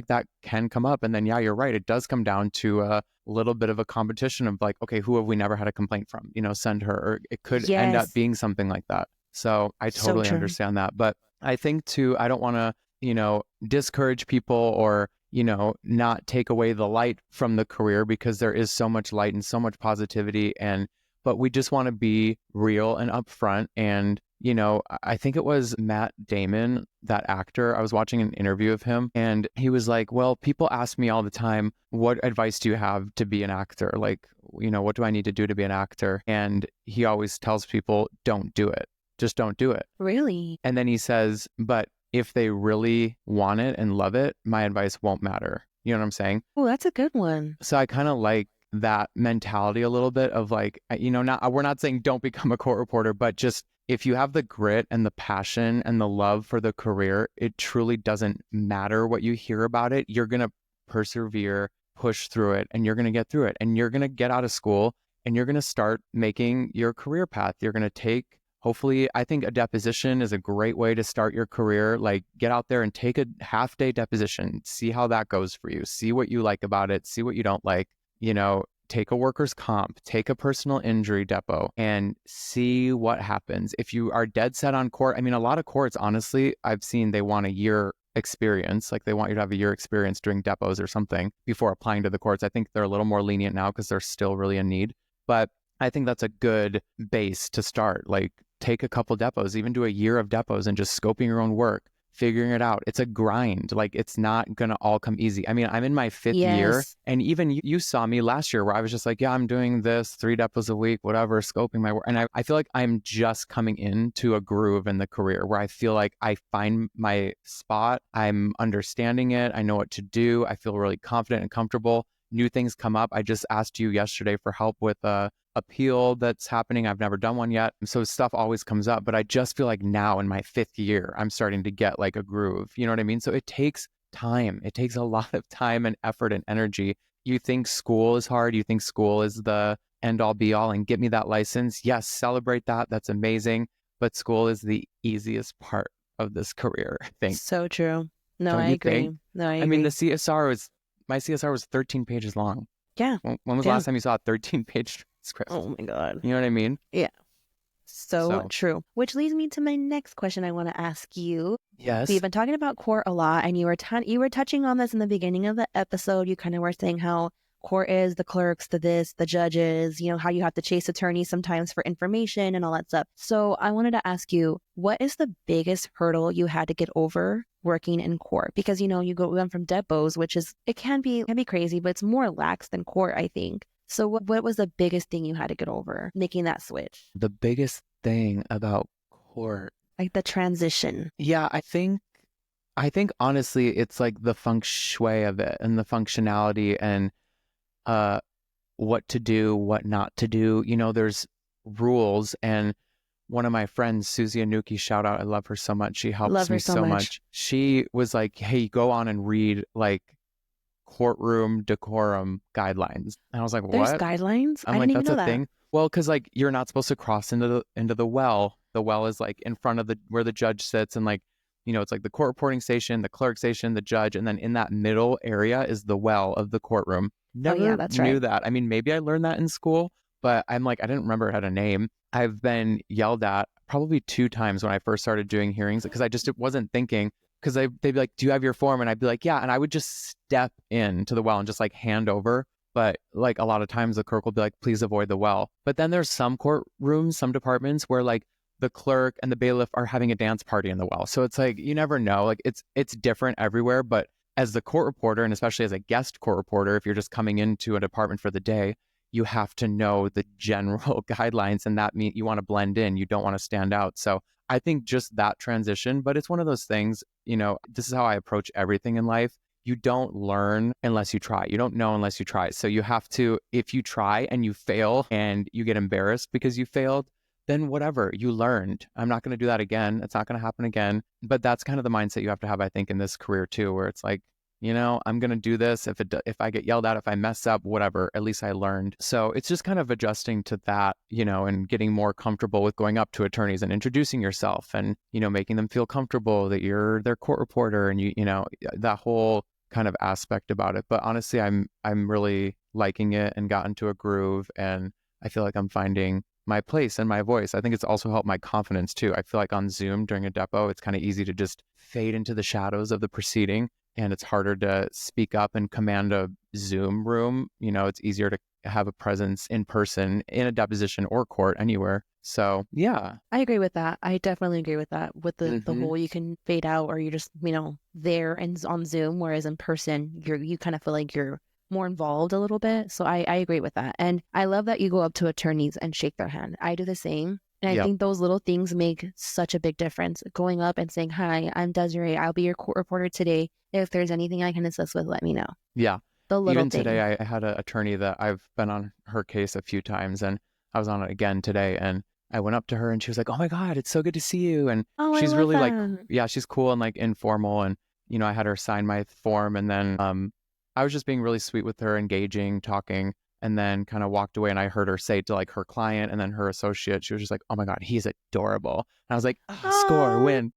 that can come up. And then, yeah, you're right. It does come down to a little bit of a competition of like, okay, who have we never had a complaint from? You know, send her. Or it could end up Yes. being something like that. So I So totally true. understand that. But I think too, I don't want to, you know, discourage people or, you know, not take away the light from the career, because there is so much light and so much positivity. But we just want to be real and upfront. And you know, I think it was Matt Damon, that actor. I was watching an interview of him and he was like, well, people ask me all the time, what advice do you have to be an actor? Like, you know, what do I need to do to be an actor? And he always tells people, don't do it. Just don't do it. Really? And then he says, but if they really want it and love it, my advice won't matter. You know what I'm saying? Oh, that's a good one. So I kind of like that mentality a little bit of like, you know, not, we're not saying don't become a court reporter, but just if you have the grit and the passion and the love for the career, it truly doesn't matter what you hear about it. You're going to persevere, push through it, and you're going to get through it. And you're going to get out of school and you're going to start making your career path. You're going to take, hopefully, I think a deposition is a great way to start your career. Like get out there and take a half-day deposition, see how that goes for you, see what you like about it, see what you don't like, you know, take a workers' comp, take a personal injury depo, and see what happens. If you are dead set on court, I mean, a lot of courts, honestly, I've seen they want a year experience, like they want you to have a year experience doing depots or something before applying to the courts. I think they're a little more lenient now because they're still really in need. But I think that's a good base to start. Like take a couple depots, even do a year of depots and just scoping your own work, figuring it out. It's a grind. Like it's not going to all come easy. I mean, I'm in my 5th year, Yes. and even you saw me last year where I was just like, yeah, I'm doing this 3 depots a week, whatever, scoping my work. And I feel like I'm just coming into a groove in the career where I feel like I find my spot. I'm understanding it. I know what to do. I feel really confident and comfortable. New things come up. I just asked you yesterday for help with a appeal that's happening. I've never done one yet. So stuff always comes up, but I just feel like now in my 5th year, I'm starting to get like a groove. You know what I mean? So it takes time. It takes a lot of time and effort and energy. You think school is hard. You think school is the end all be all and get me that license. Yes, celebrate that. That's amazing. But school is the easiest part of this career, I think. So true. No, Don't I you think? agree. No, I I mean, agree. my CSR was 13 pages long. Yeah. When was the Yeah. last time you saw a 13-page script? Oh my God. You know what I mean? Yeah. So So, true. Which leads me to my next question I want to ask you. We've yes. been talking about court a lot, and you were touching on this in the beginning of the episode. You kind of were saying how court is the clerks, the this, the judges, you know, how you have to chase attorneys sometimes for information and all that stuff. So I wanted to ask you, what is the biggest hurdle you had to get over working in court? Because, you know, you went from depots, which is, it can be crazy, but it's more lax than court, I think. So what was the biggest thing you had to get over making that switch? The biggest thing about court. Like the transition. Yeah, I think honestly it's like the feng shui of it and the functionality and uh what to do, what not to do. You know, there's rules. And one of my friends, Susie Anuki, shout out, I love her so much. She Love helps her me so so much. much. She was like, hey, go on and read like courtroom decorum guidelines. And I was like, There's what? guidelines? I'm I like, didn't even that's know a that. thing. Well, because like you're not supposed to cross into the well. The well is like in front of the where the judge sits, and like it's like the court reporting station, the clerk station, the judge, and then in that middle area is the well of the courtroom. Oh yeah, Never that's knew right. that. I mean, maybe I learned that in school, but I'm like, I didn't remember it had a name. I've been yelled at probably 2 times when I first started doing hearings because I just wasn't thinking. Because they'd be like, "Do you have your form?" And I'd be like, "Yeah." And I would just step into the well and just like hand over. But like a lot of times the clerk will be like, "Please avoid the well." But then there's some courtrooms, some departments where like the clerk and the bailiff are having a dance party in the well. So it's like you never know. Like it's different everywhere. But as the court reporter, and especially as a guest court reporter, if you're just coming into a department for the day, you have to know the general guidelines, and that means you want to blend in. You don't want to stand out. So I think just that transition, but it's one of those things, this is how I approach everything in life. You don't learn unless you try. You don't know unless you try. So you have to, if you try and you fail and you get embarrassed because you failed, then whatever, you learned. I'm not going to do that again. It's not going to happen again. But that's kind of the mindset you have to have, I think, in this career too, where it's like, I'm going to do this. If I get yelled at, if I mess up, whatever, at least I learned. So it's just kind of adjusting to that, and getting more comfortable with going up to attorneys and introducing yourself and, making them feel comfortable that you're their court reporter and that whole kind of aspect about it. But honestly, I'm really liking it and got into a groove, and I feel like I'm finding my place and my voice. I think it's also helped my confidence too. I feel like on Zoom during a depo, it's kind of easy to just fade into the shadows of the proceeding, and it's harder to speak up and command a Zoom room. It's easier to have a presence in person in a deposition or court anywhere. So yeah. I agree with that. I definitely agree with that. With the Hmm. whole you can fade out or you're just, there and on Zoom, whereas in person you kind of feel like you're more involved a little bit. So I agree with that. And I love that you go up to attorneys and shake their hand. I do the same. And I Yep. think those little things make such a big difference. Going up and saying, "Hi, I'm Desiree. I'll be your court reporter today. If there's anything I can assist with, let me know." Yeah. The little Even thing. today, I had an attorney that I've been on her case a few times, and I was on it again today. And I went up to her and she was like, "Oh my God, it's so good to see you." And Oh, I she's love really like, that. yeah, she's cool and like informal. And, I had her sign my form. And then I was just being really sweet with her, engaging, talking, and then kind of walked away. And I heard her say to like her client and then her associate, she was just like, "Oh my God, he's adorable." And I was like, "Oh, score, Oh, win."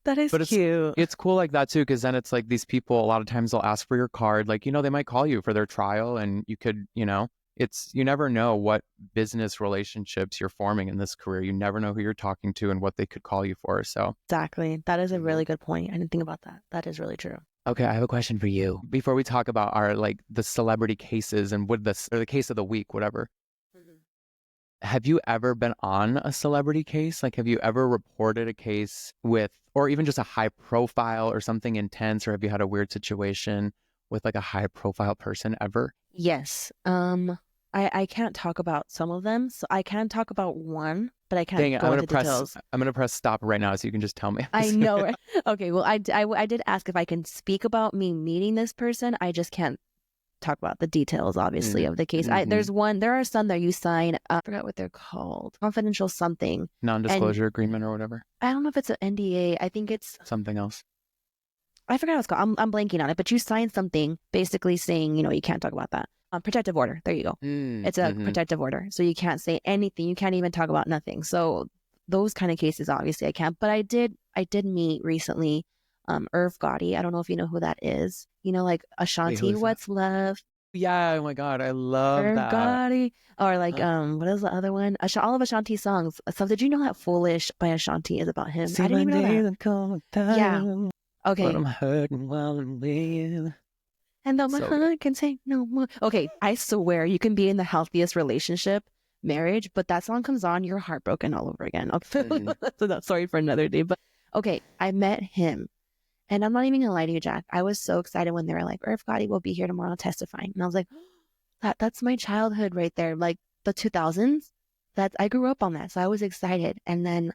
that is But cute. it's cool like that too, because then it's like these people a lot of times they'll ask for your card, like they might call you for their trial, and you could it's you never know what business relationships you're forming in this career. You never know who you're talking to and what they could call you for. So Exactly. That is a Mhm. really good point. I didn't think about that. That is really true. Okay, I have a question for you before we talk about our like the celebrity cases and what this or the case of the week, whatever. Mhm. Have you ever been on a celebrity case? Like, have you ever reported a case with, or even just a high profile or something intense, or have you had a weird situation with like a high profile person ever? Yes. I can't talk about some of them. So I can talk about one, but I can't Dang it, go into details. I'm gonna press stop right now so you can just tell me. I know, right? Okay, well, I did ask if I can speak about me meeting this person. I just can't talk about the details, obviously, of the case. Mm-hmm. There are some that you sign, I forgot what they're called, confidential something. And Non-disclosure agreement or whatever. I don't know if it's an NDA. I think it's, Something else. I forgot what it's called. I'm blanking on it, but you sign something basically saying, you can't talk about that. Protective order. There you go. It's a Mm-hmm. protective order. So you can't say anything. You can't even talk about nothing. So those kind of cases, obviously I can't, but I did meet recently, Irv Gotti. I don't know if you know who that is. Like Wait, who Ashanti, is that? What's Love, Yeah, oh my God, I love Irv that. Gotti, or like, what is the other one? All of Ashanti's songs. So did you know that Foolish by Ashanti is about him? See I didn't my even know that. days are coming Yeah. down, but Okay. I'm hurting while I'm with. And though my So good. heart can say no more. Okay, I swear you can be in the healthiest relationship, marriage, but that song comes on, you're heartbroken all over again. Mhm. So that's sorry for another day. But okay, I met him. And I'm not even gonna lie to you, Jack. I was so excited when they were like, Irv Gotti will be here tomorrow testifying. And I was like, that's my childhood right there. Like the 2000s. I grew up on that. So I was excited. And then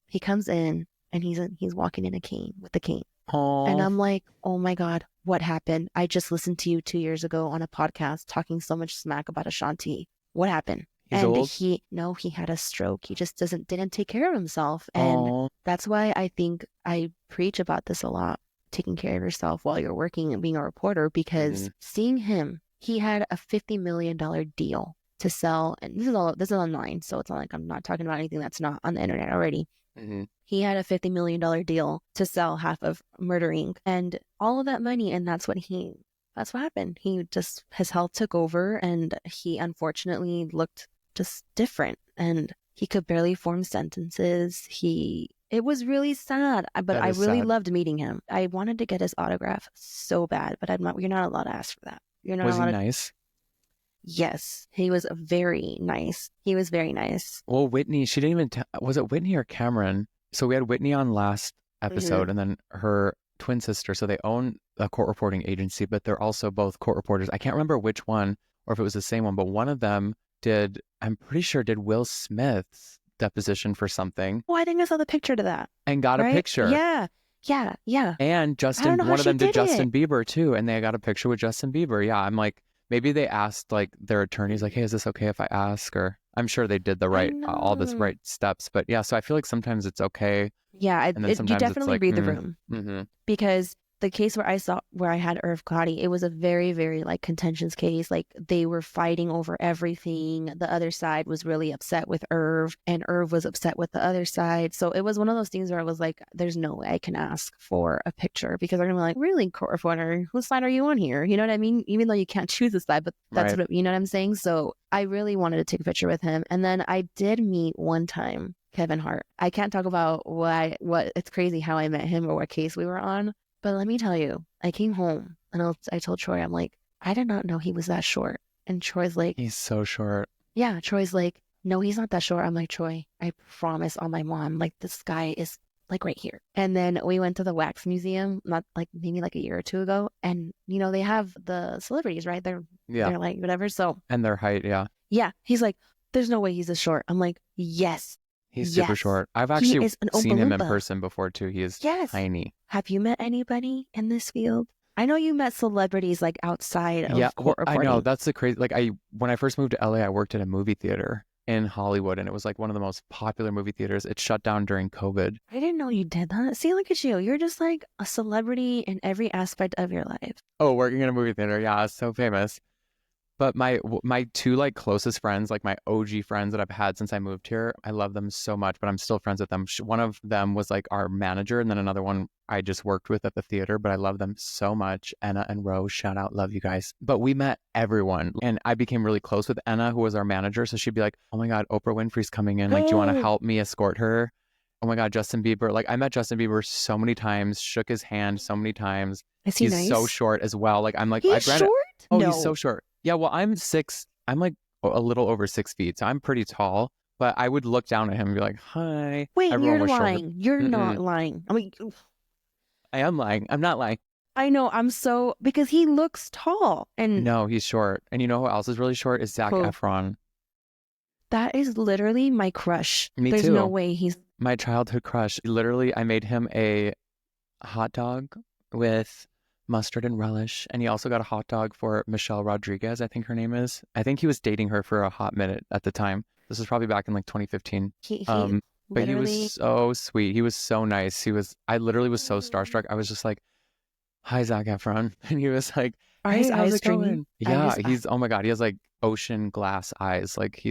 he comes in and he's walking in a cane with a cane. And Oh, I'm like, oh my God, what happened? I just listened to you 2 years ago on a podcast talking so much smack about Ashanti. What happened? he's And old. no, he had a stroke. He just didn't take care of himself. And Oh, that's why I think I preach about this a lot. taking care of yourself while you're working and being a reporter, Hmm. because seeing him, he had a $50 million deal to sell, and this is online, so it's not like I'm not talking about anything that's not on the internet already. Hmm. He had a $50 million deal to sell half of Murder Inc. and all of that money, and that's what happened. His health took over, and he unfortunately looked just different, and he could barely form sentences. It was really sad, but That I is really sad. loved meeting him. I wanted to get his autograph so bad, but you're not allowed to ask for that. You're not Was he allowed to. nice? Yes, he was very nice. He was very nice. Well, Whitney, she didn't even was it Whitney or Cameron? So we had Whitney on last Hmm. episode and then her twin sister. So they own a court reporting agency, but they're also both court reporters. I can't remember which one or if it was the same one, but one of them I'm pretty sure did Will Smith's deposition for something Oh, I think I saw the picture to that. and got a Right? picture. Yeah. Yeah. Yeah. And I don't know how one of she them did did it. Justin Bieber too, and they got a picture with Justin Bieber. Yeah, I'm like, maybe they asked like their attorneys, like, hey, is this okay if I ask? Or I'm sure they did the I right, all this know. right steps. But yeah, so I feel like sometimes it's okay, Yeah, and then you sometimes it's definitely like, read the room, mm-hmm, because the case where I had Irv Gotti, it was a very, very like contentious case. Like they were fighting over everything. The other side was really upset with Irv, and Irv was upset with the other side. So it was one of those things where I was like, there's no way I can ask for a picture, because they're gonna be like, really, court reporter, whose side are you on here? You know what I mean? Even though you can't choose a side, but right. you know what I'm saying? So I really wanted to take a picture with him. And then I did meet one time Kevin Hart. I can't talk about what it's crazy how I met him or what case we were on. But let me tell you, I came home and I told Troy, I'm like, I did not know he was that short. And Troy's like, He's so short. yeah, Troy's like, no, he's not that short. I'm like, Troy, I promise on my mom, like this guy is like right here. And then we went to the wax museum, not like maybe like a year or two ago. And they have the celebrities, right? Yeah, They're like whatever. So and their height. Yeah, yeah, he's like, there's no way he's this short. I'm like, yes, he's super yes. short. I've He actually is an Oompa seen him in Loompa. person before too. He is Yes. tiny. Have you met anybody in this field? I know you met celebrities like outside Yeah, of well, court I know reporting. that's the crazy. Like when I first moved to LA, I worked at a movie theater in Hollywood, and it was like one of the most popular movie theaters. It shut down during COVID. I didn't know you did that. See, look at you. You're just like a celebrity in every aspect of your life. Oh, working in a movie theater. Yeah, it's so famous. But my two like closest friends, like my OG friends that I've had since I moved here, I love them so much, but I'm still friends with them. One of them was like our manager, and then another one I just worked with at the theater, but I love them so much. Enna and Rose, shout out, love you guys. But we met everyone, and I became really close with Enna, who was our manager. So she'd be like, "Oh my God, Oprah Winfrey's coming in. Like, do you want to Oh, help me escort her?" Oh my God, Justin Bieber. Like, I met Justin Bieber so many times, shook his hand so many times. is he He's so nice? short as well. Like, I'm like, I He's granted, short? oh, he's so No. short. Yeah, well, I'm like a little over 6 feet, so I'm pretty tall. But I would look down at him and be like, "Hi." Wait, Everyone you're was shorter. lying. You're not Mm-mm. lying. I mean, I am lying. I'm not lying. I know. Because he looks tall. And No, he's short. And you know who else is really short? Is Zac who? Efron. That is literally my crush. Me There's no too. way he's. My childhood crush. Literally, I made him a hot dog with mustard and relish. And he also got a hot dog for Michelle Rodriguez, I think her name is. I think he was dating her for a hot minute at the time. This was probably back in like 2015. He Um, but he was literally. so sweet. He was so nice. I literally was so starstruck. I was just like, hi, Zac Efron. And he was like, Are his hey, how's eyes it streaming? going? Yeah, oh my God, he has like ocean glass eyes. Like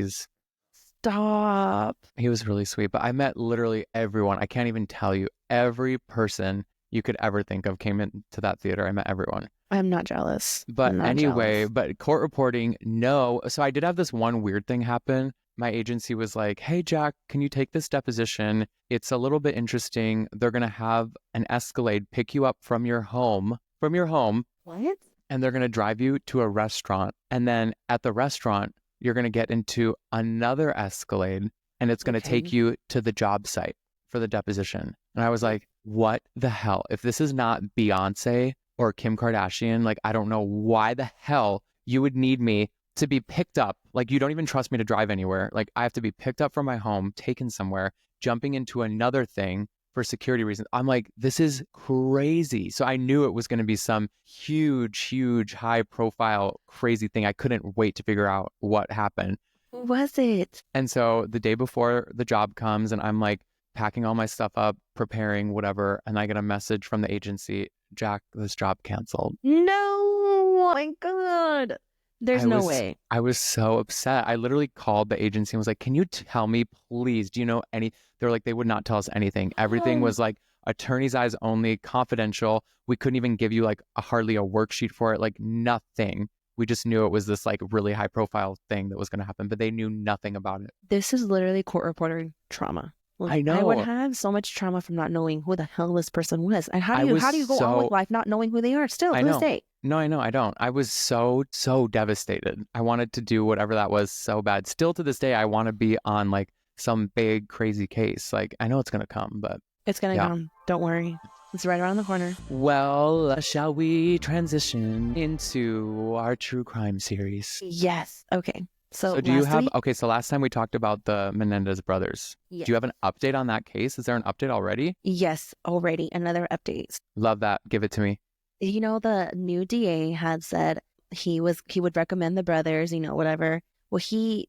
Stop. he was really sweet. But I met literally everyone. I can't even tell you. Every person you could ever think of came into that theater. I met everyone. I'm not jealous. But I'm not anyway, jealous. but court reporting, no. So I did have this one weird thing happen. My agency was like, hey, Jack, can you take this deposition? It's a little bit interesting. They're going to have an Escalade pick you up from your home, What? and they're going to drive you to a restaurant. And then at the restaurant, you're going to get into another Escalade, and it's going to take Okay. you to the job site for the deposition. And I was like, what the hell? If this is not Beyonce or Kim Kardashian, like, I don't know why the hell you would need me to be picked up. Like, you don't even trust me to drive anywhere. Like, I have to be picked up from my home, taken somewhere, jumping into another thing for security reasons. I'm like, this is crazy. So I knew it was going to be some huge, huge, high profile, crazy thing. I couldn't wait to figure out what happened. Who was it? And so the day before the job comes, and I'm like packing all my stuff up, preparing, whatever. And I get a message from the agency. Jack, this job canceled. No, oh my God. There's no way. I was so upset. I literally called the agency and was like, can you tell me, please, do you know any? They were like, they would not tell us anything. Everything was like attorney's eyes only, confidential. We couldn't even give you like hardly a worksheet for it, like nothing. We just knew it was this like really high profile thing that was going to happen, but they knew nothing about it. This is literally court reporter trauma. Like, I I would know. have so much trauma from not knowing who the hell this person was. And I was how do you go on with so, life not knowing who they are still I to this know. day? No, I know. I don't. I was so, so devastated. I wanted to do whatever that was so bad. Still to this day, I want to be on like some big crazy case. Like I know it's going to come, but It's gonna yeah. come. Don't worry. It's right around the corner. Well, shall we transition into our true crime series? Yes. Okay. So Do you last have, week, okay, so last time we talked about the Menendez brothers. yes. Do you have an update on that case? Is there an update already? Yes, already another update. Love that. Give it to me. You know, the new DA had said he would recommend the brothers, you know, whatever. Well,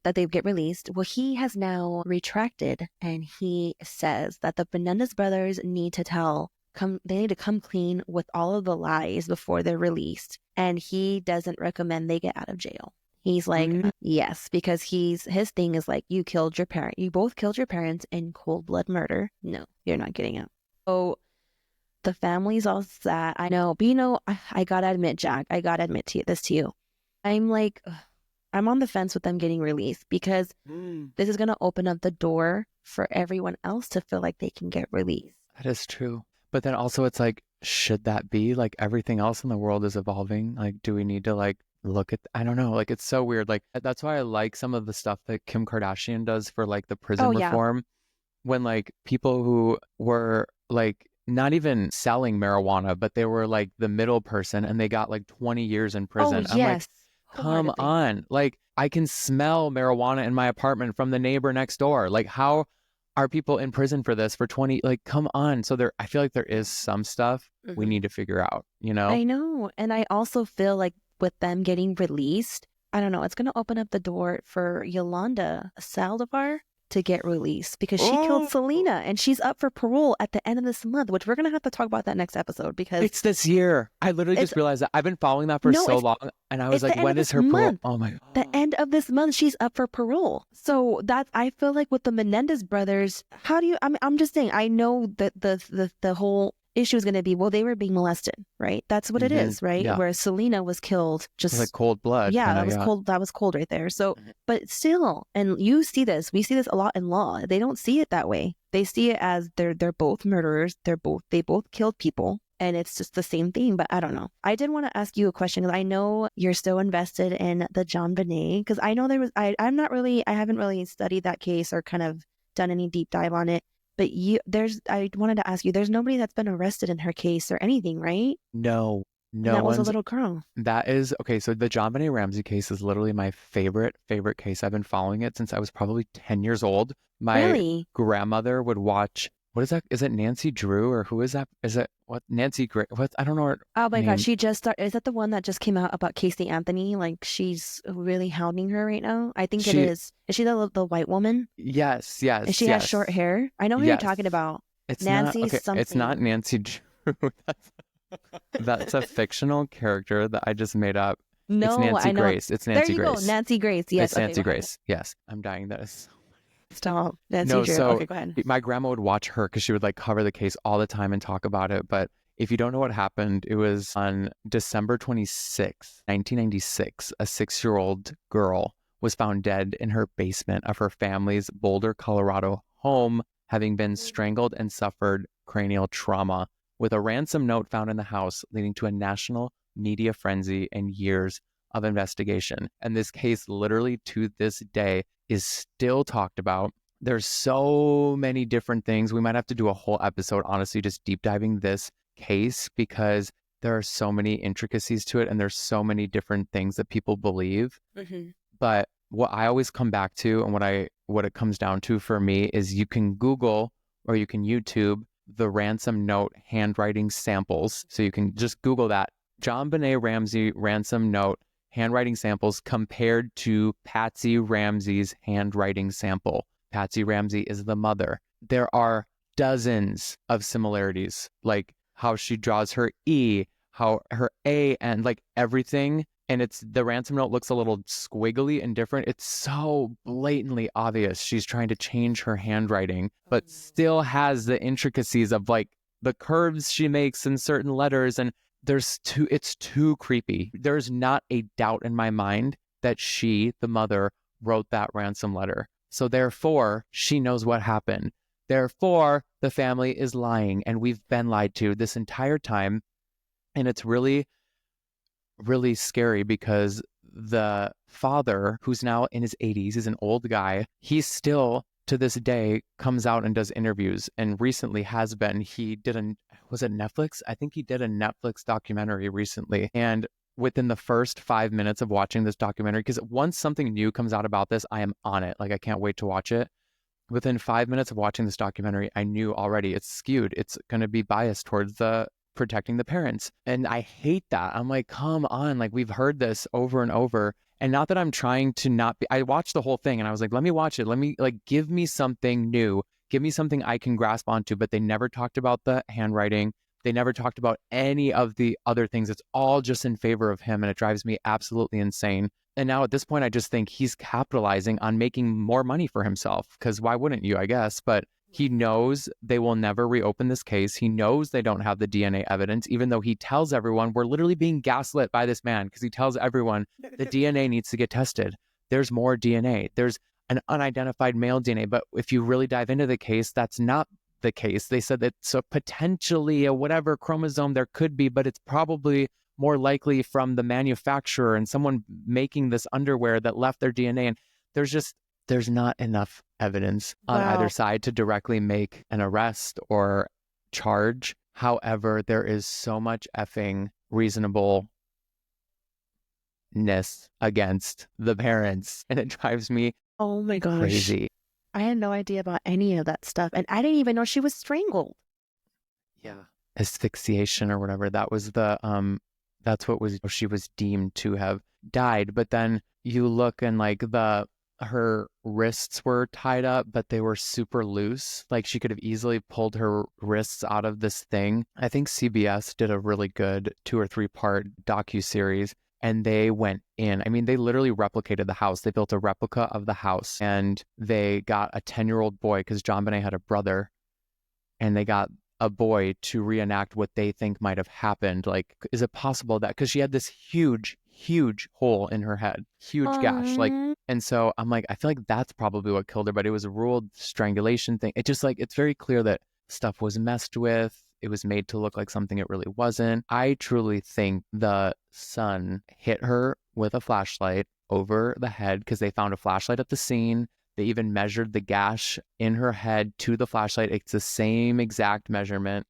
that they get released. Well, he has now retracted, and he says that the Menendez brothers need to they need to come clean with all of the lies before they're released. And he doesn't recommend they get out of jail. He's like, yes, because his thing is like, you both killed your parents in cold blood murder. No, you're not getting out. So the family's all sad. I know, but you know, I gotta admit, Jack, I gotta admit this to you. I'm like, I'm on the fence with them getting released because this is gonna open up the door for everyone else to feel like they can get released. That is true. But then also it's like, should that be like everything else in the world is evolving? Like, do we need to like look at, I don't know, like it's so weird. Like that's why I like some of the stuff that Kim Kardashian does for like the prison reform. When like people who were like not even selling marijuana, but they were like the middle person and they got like 20 years in prison. Oh, yes. I'm like, come on. Like I can smell marijuana in my apartment from the neighbor next door. Like how are people in prison for this for 20? Like, come on. So I feel like there is some stuff we need to figure out, you know? I know. And I also feel like with them getting released, I don't know, it's going to open up the door for Yolanda Saldivar to get released because she killed Selena and she's up for parole at the end of this month, which we're going to have to talk about that next episode because it's this year. I literally just realized that I've been following that for so long. And I was like, when is her parole? Oh my God. The end of this month, she's up for parole. So I feel like with the Menendez brothers, I'm just saying, I know that the whole issue is going to be, well, they were being molested, right? That's what it is, right? Yeah. Whereas Selena was killed just like cold blood. Yeah, that was cold. That was cold right there. So, but still, and we see this a lot in law. They don't see it that way. They see it as they're both murderers. They both killed people. And it's just the same thing, but I don't know. I did want to ask you a question because I know you're still invested in the John Bonet because I know I haven't really studied that case or kind of done any deep dive on it. But I wanted to ask you, there's nobody that's been arrested in her case or anything, right? No. That was a little girl. That is, okay, so the John Bonet Ramsey case is literally my favorite case. I've been following it since I was probably 10 years old. My grandmother would watch, what is that? Is it Nancy Drew or who is that? Is it, what, Nancy Gray? What? I don't know her Oh my name. God, she just started, is that the one that just came out about Casey Anthony? Like she's really hounding her right now? I think it is. Is she the white woman? Yes. And she has short hair? I know who you're talking about. It's Nancy not, okay, something. it's not Nancy Drew. That's a fictional character that I just made up. No, it's Nancy I know. Grace. It's Nancy Grace. There you go, Nancy Grace. Yes, it's Nancy Grace. Yes, I'm dying. That is. Stop, Nancy Drew. So okay, go ahead. My grandma would watch her because she would like cover the case all the time and talk about it. But if you don't know what happened, it was on December 26, 1996. A 6-year-old girl was found dead in her basement of her family's Boulder, Colorado home, having been strangled and suffered cranial trauma, with a ransom note found in the house, leading to a national media frenzy and years of investigation. And this case, literally to this day, is still talked about. There's so many different things. We might have to do a whole episode, honestly, just deep diving this case because there are so many intricacies to it and there's so many different things that people believe. But what I always come back to and what it comes down to for me is you can Google or you can YouTube the ransom note handwriting samples. So you can just Google that. John Bonet Ramsey ransom note handwriting samples compared to Patsy Ramsey's handwriting sample. Patsy Ramsey is the mother. There are dozens of similarities. Like how she draws her E, how her A, and like everything. And it's the ransom note looks a little squiggly and different. It's so blatantly obvious she's trying to change her handwriting, but still has the intricacies of like the curves she makes in certain letters. And it's too creepy. There's not a doubt in my mind that she, the mother, wrote that ransom letter. So therefore, she knows what happened. Therefore, the family is lying, and we've been lied to this entire time. And it's really, really scary because the father, who's now in his 80s, is an old guy. He still, to this day, comes out and does interviews, and recently has been. Was it Netflix? I think he did a Netflix documentary recently. And within the first 5 minutes of watching this documentary, because once something new comes out about this, I am on it. Like, I can't wait to watch it. Within 5 minutes of watching this documentary, I knew already it's skewed. It's going to be biased towards the protecting the parents. And I hate that. I'm like, come on. Like, we've heard this over and over. And not that I'm trying to not be, I watched the whole thing and I was like, let me watch it. Let me like, give me something new. Give me something I can grasp onto. But they never talked about the handwriting. They never talked about any of the other things. It's all just in favor of him. And it drives me absolutely insane. And now at this point, I just think he's capitalizing on making more money for himself. Because why wouldn't you, I guess? But he knows they will never reopen this case. He knows they don't have the DNA evidence, even though he tells everyone we're literally being gaslit by this man because he tells everyone the DNA needs to get tested. There's more DNA. There's an unidentified male DNA. But if you really dive into the case, that's not the case. They said that so potentially a whatever chromosome there could be, but it's probably more likely from the manufacturer and someone making this underwear that left their DNA. And there's not enough evidence on either side to directly make an arrest or charge. However, there is so much effing reasonableness against the parents, and it drives me Oh my gosh. crazy. I had no idea about any of that stuff. And I didn't even know she was strangled. Yeah. Asphyxiation or whatever. That was that's what she was deemed to have died. But then you look and like her wrists were tied up, but they were super loose. Like she could have easily pulled her wrists out of this thing. I think CBS did a really good 2 or 3 part docuseries, and they went in. I mean, they literally replicated the house. They built a replica of the house, and they got a 10-year-old boy, because JonBenet had a brother, and they got a boy to reenact what they think might have happened. Like, is it possible that, because she had this huge hole in her head, huge gash, like, and so I'm like, I feel like that's probably what killed her, but it was a ruled strangulation thing. It just like, it's very clear that stuff was messed with. It was made to look like something it really wasn't. I truly think the son hit her with a flashlight over the head, because they found a flashlight at the scene. They even measured the gash in her head to the flashlight. It's the same exact measurement.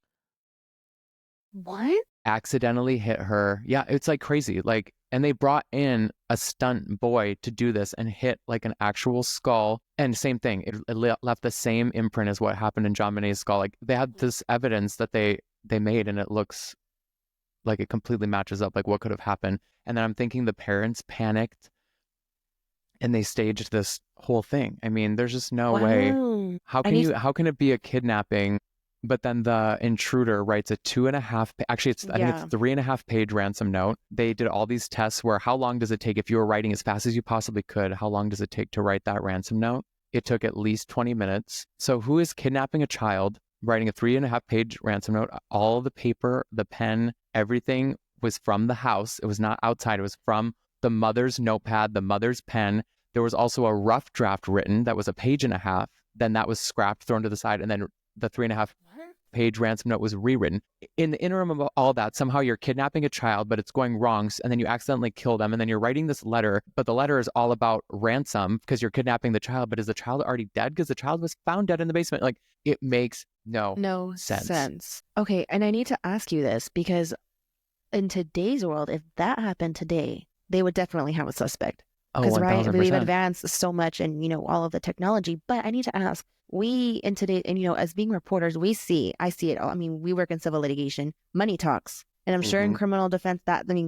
What? Accidentally hit her. Yeah, it's like crazy. Like, and they brought in a stunt boy to do this and hit like an actual skull. And same thing, it left the same imprint as what happened in JonBenet's skull. Like, they had this evidence that they made, and it looks like it completely matches up, like what could have happened. And then I'm thinking the parents panicked and they staged this whole thing. I mean, there's just no way. How can it be a kidnapping, but then the intruder writes a 2.5, actually I think it's 3.5 page ransom note. They did all these tests where how long does it take, if you were writing as fast as you possibly could, how long does it take to write that ransom note? It took at least 20 minutes. So who is kidnapping a child, writing a 3.5 page ransom note? All the paper, the pen, everything was from the house. It was not outside. It was from the mother's notepad, the mother's pen. There was also a rough draft written that was 1.5 pages. Then that was scrapped, thrown to the side, and then the 3.5 page ransom note was rewritten. In the interim of all that, somehow you're kidnapping a child, but it's going wrong, and then you accidentally kill them, and then you're writing this letter, but the letter is all about ransom because you're kidnapping the child. But is the child already dead? Because the child was found dead in the basement. Like, it makes no sense. Okay, and I need to ask you this, because in today's world, if that happened today, they would definitely have a suspect. Because we've advanced so much and all of the technology. But I need to ask, we in today, and as being reporters, I see it all. I mean, we work in civil litigation, money talks. And I'm sure in criminal defense,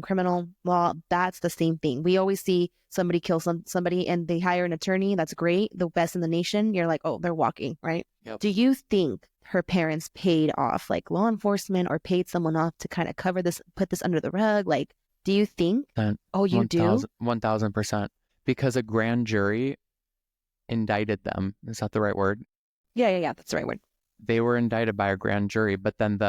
criminal law, that's the same thing. We always see somebody kill somebody and they hire an attorney. That's great. The best in the nation. You're like, oh, they're walking, right? Yep. Do you think her parents paid off like law enforcement or paid someone off to kind of cover this, put this under the rug? Like, do you think? And Oh, you do? 1000%. Because a grand jury indicted them. Is that the right word? Yeah. That's the right word. They were indicted by a grand jury, but then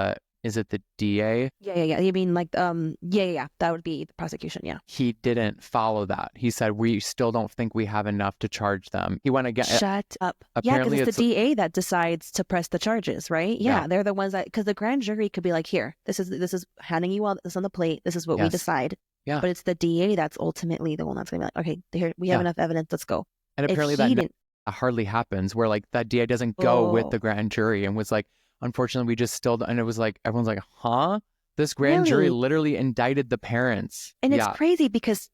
is it the DA? Yeah. You mean like, yeah. That would be the prosecution. Yeah. He didn't follow that. He said, we still don't think we have enough to charge them. He went again. Shut up. Yeah, because Apparently it's the DA that decides to press the charges, right? Yeah, they're the ones that, because the grand jury could be like, here, this is handing you all this on the plate. This is what we Yes. decide. Yeah. But it's the DA that's ultimately the one that's gonna be like, okay, here we have enough evidence. Let's go. And If apparently he that didn't, hardly happens, where like that DA doesn't go with oh, the grand jury and was like, unfortunately, we just still, and it was like, everyone's like, huh? This grand jury really? literally indicted the parents. And it's Yeah. crazy because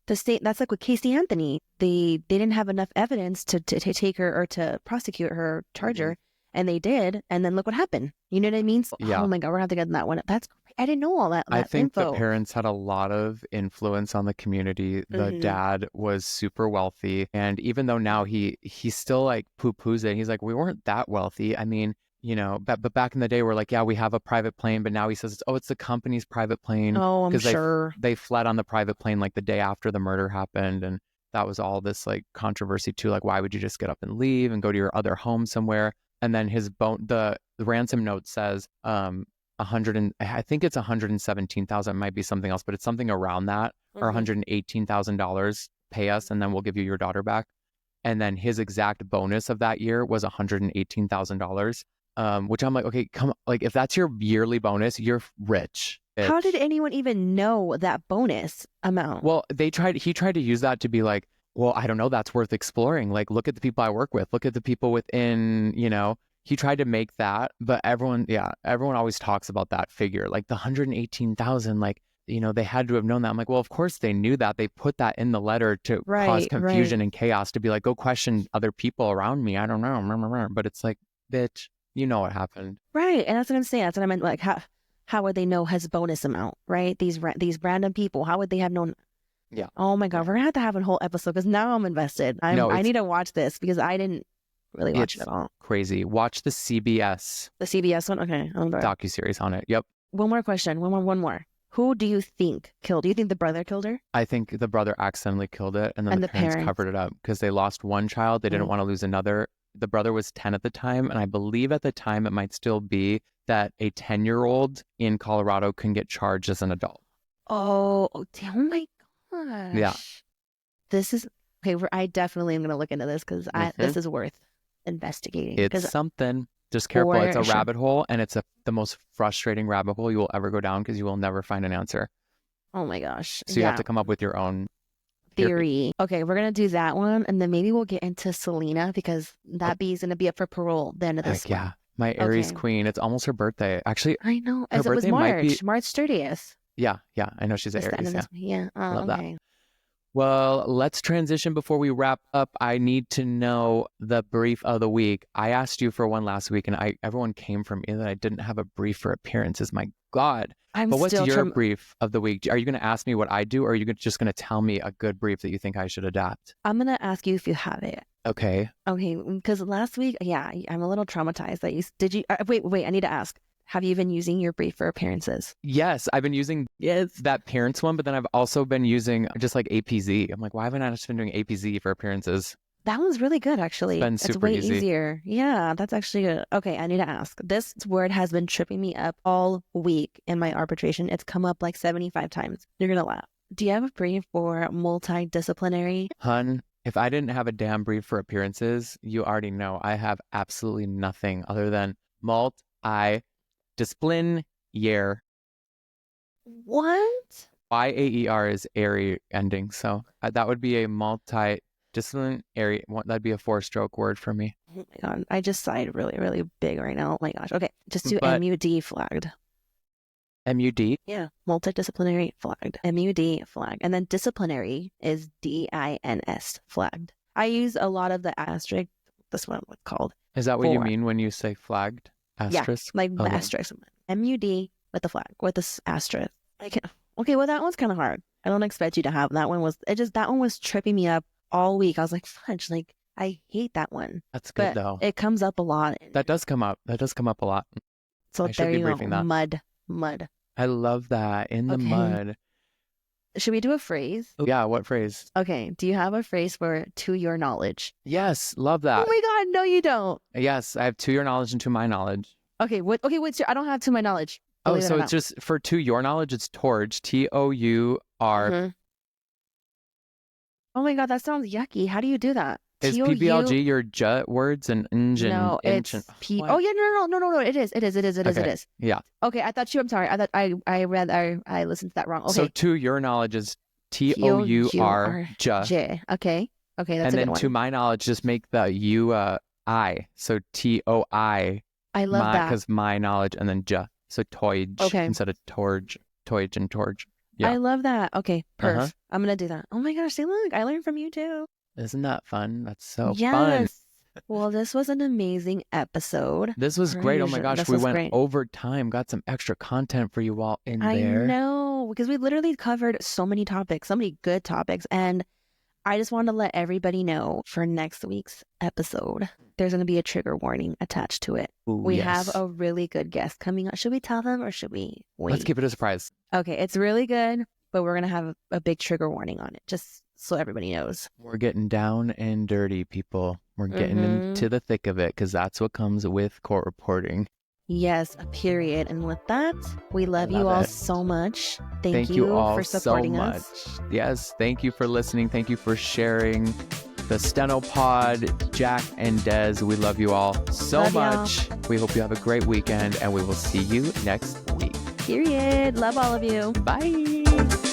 the state, that's like with Casey Anthony. They didn't have enough evidence to take her or to prosecute her, charge her, and they did. And then look what happened. You know what I mean? So, Yeah. oh my God, we're gonna have to get that one. That's, I didn't know all that I think info. the parents had a lot of influence on the community. The dad was super wealthy. And even though now he still like poo-poos it, he's like, we weren't that wealthy. I mean, you know, but back in the day, we're like, yeah, we have a private plane. But now he says, it's the company's private plane. Oh, I'm sure. They fled on the private plane like the day after the murder happened. And that was all this like controversy too. Like, why would you just get up and leave and go to your other home somewhere? And then the ransom note says, I think it's 117,000. It might be something else, but it's something around that, or $118,000. Pay us, and then we'll give you your daughter back. And then his exact bonus of that year was $118,000. Which I'm like, okay, come on. Like, if that's your yearly bonus, you're rich. Bitch. How did anyone even know that bonus amount? Well, he tried to use that to be like, well, I don't know, that's worth exploring. Like, look at the people I work with. Look at the people within, you know. He tried to make that, but everyone always talks about that figure, like the 118,000, like, you know, they had to have known that. I'm like, well, of course they knew that. They put that in the letter to cause confusion and chaos, to be like, go question other people around me. I don't know. But it's like, bitch, you know what happened. Right. And that's what I'm saying. That's what I meant. Like, how would they know his bonus amount, right? These random people, how would they have known? Yeah. Oh my God. We're going to have a whole episode because now I'm invested. I need to watch this because I didn't really watch it at all. Crazy. Watch the CBS. The CBS one? Okay. Docuseries on it. Yep. One more question. One more. Who do you think killed? Do you think the brother killed her? I think the brother accidentally killed it, and then the parents covered it up because they lost one child. They didn't want to lose another. The brother was 10 at the time, and I believe at the time it might still be that a 10-year-old in Colorado can get charged as an adult. Oh my gosh. Yeah. This is okay. I definitely am going to look into this because this is worth investigating. It's something. Just careful. It's a rabbit hole, and it's the most frustrating rabbit hole you will ever go down because you will never find an answer. Oh my gosh. So you have to come up with your own theory. Okay, we're going to do that one, and then maybe we'll get into Selena because that bee's going to be up for parole the end of this one. Yeah. My Aries queen. It's almost her birthday. Actually, I know. As it was March 30th. Yeah. I know she's an Aries. Yeah. Love that. Well, let's transition before we wrap up. I need to know the brief of the week. I asked you for one last week, and everyone came from me that I didn't have a brief for appearances. My God. But what's your brief of the week? Are you going to ask me what I do, or are you just going to tell me a good brief that you think I should adapt? I'm going to ask you if you have it. Okay. Okay, because last week, I'm a little traumatized that did you, wait, I need to ask. Have you been using your brief for appearances? Yes, I've been using that parents one, but then I've also been using just like APZ. I'm like, why haven't I just been doing APZ for appearances? That one's really good, actually. It's been super easy. Easier. Yeah, that's actually good. Okay, I need to ask. This word has been tripping me up all week in my arbitration. It's come up like 75 times. You're going to laugh. Do you have a brief for multidisciplinary? Hun, if I didn't have a damn brief for appearances, you already know I have absolutely nothing other than multidisciplinary. What? YAER is airy ending, so that would be a multidisciplinary. That'd be a 4-stroke word for me. Oh my God, I just sighed really, really big right now. Oh my gosh. Okay, just do MUD flagged. MUD? Yeah, multidisciplinary flagged. MUD flagged. And then disciplinary is DINS flagged. I use a lot of the asterisk. This one was called. Is that what you mean when you say flagged? Asterisk? Yeah, like the asterisk. MUD with the flag, with this asterisk. Okay, well, that one's kind of hard. I don't expect you to have that one. That one was tripping me up all week. I was like, fudge, like, I hate that one. That's good But though. it comes up a lot. That does come up. That does come up a lot. So I should there be you go. briefing that. Mud. I love that. In the Okay. mud. Should we do a phrase? Yeah, what phrase? Okay. Do you have a phrase for to your knowledge? Yes, love Oh that. my God, no, you don't. Yes, I have to your knowledge and to my knowledge. Okay, what's your I don't have to my knowledge. Oh, Believe it so or it's not. just for to your knowledge, it's Torge. T-O-U-R. Mhm. Oh my God, that sounds yucky. How do you do that? Is T-O-U PBLG your jut words and engine? No, it's P. What? Oh yeah, no. It is. Okay. Yeah. Okay, I thought you. I'm sorry. I thought I listened to that wrong. Okay. So to your knowledge is T-O-U-R-J. T-O-U-R-J. Okay. Okay, And that's a good then one. to my knowledge, just make the U I. So T-O-I. I love that. Because my knowledge and then j. So Toyge Okay. instead of Torge. Toyge and Torge. Yeah. I love that. Okay, perf. Uh-huh. I'm gonna do that. Oh my gosh, see, look, I learned from you too. Isn't that fun? That's so fun. Yes. Well, this was an amazing episode. This was great. Oh my gosh, This we was went great. over time, got some extra content for you all in I there. know, because we literally covered so many topics, so many good topics, and I just wanted to let everybody know for next week's episode, there's going to be a trigger warning attached to it. Ooh, We yes. have a really good guest coming up. Should we tell them or should we wait? Let's keep it a surprise. Okay, it's really good, but we're going to have a big trigger warning on it, just so everybody knows. We're getting down and dirty, people. We're getting into the thick of it because that's what comes with court reporting. Yes, a period. And with that, we love you Love all it. so much. Thank you all for supporting so us. much. Yes, thank you for listening. Thank you for sharing the Steno Pod, Jack and Des. We love you all so Love y'all. much. We hope you have a great weekend and we will see you next week. Period. Love all of you. Bye.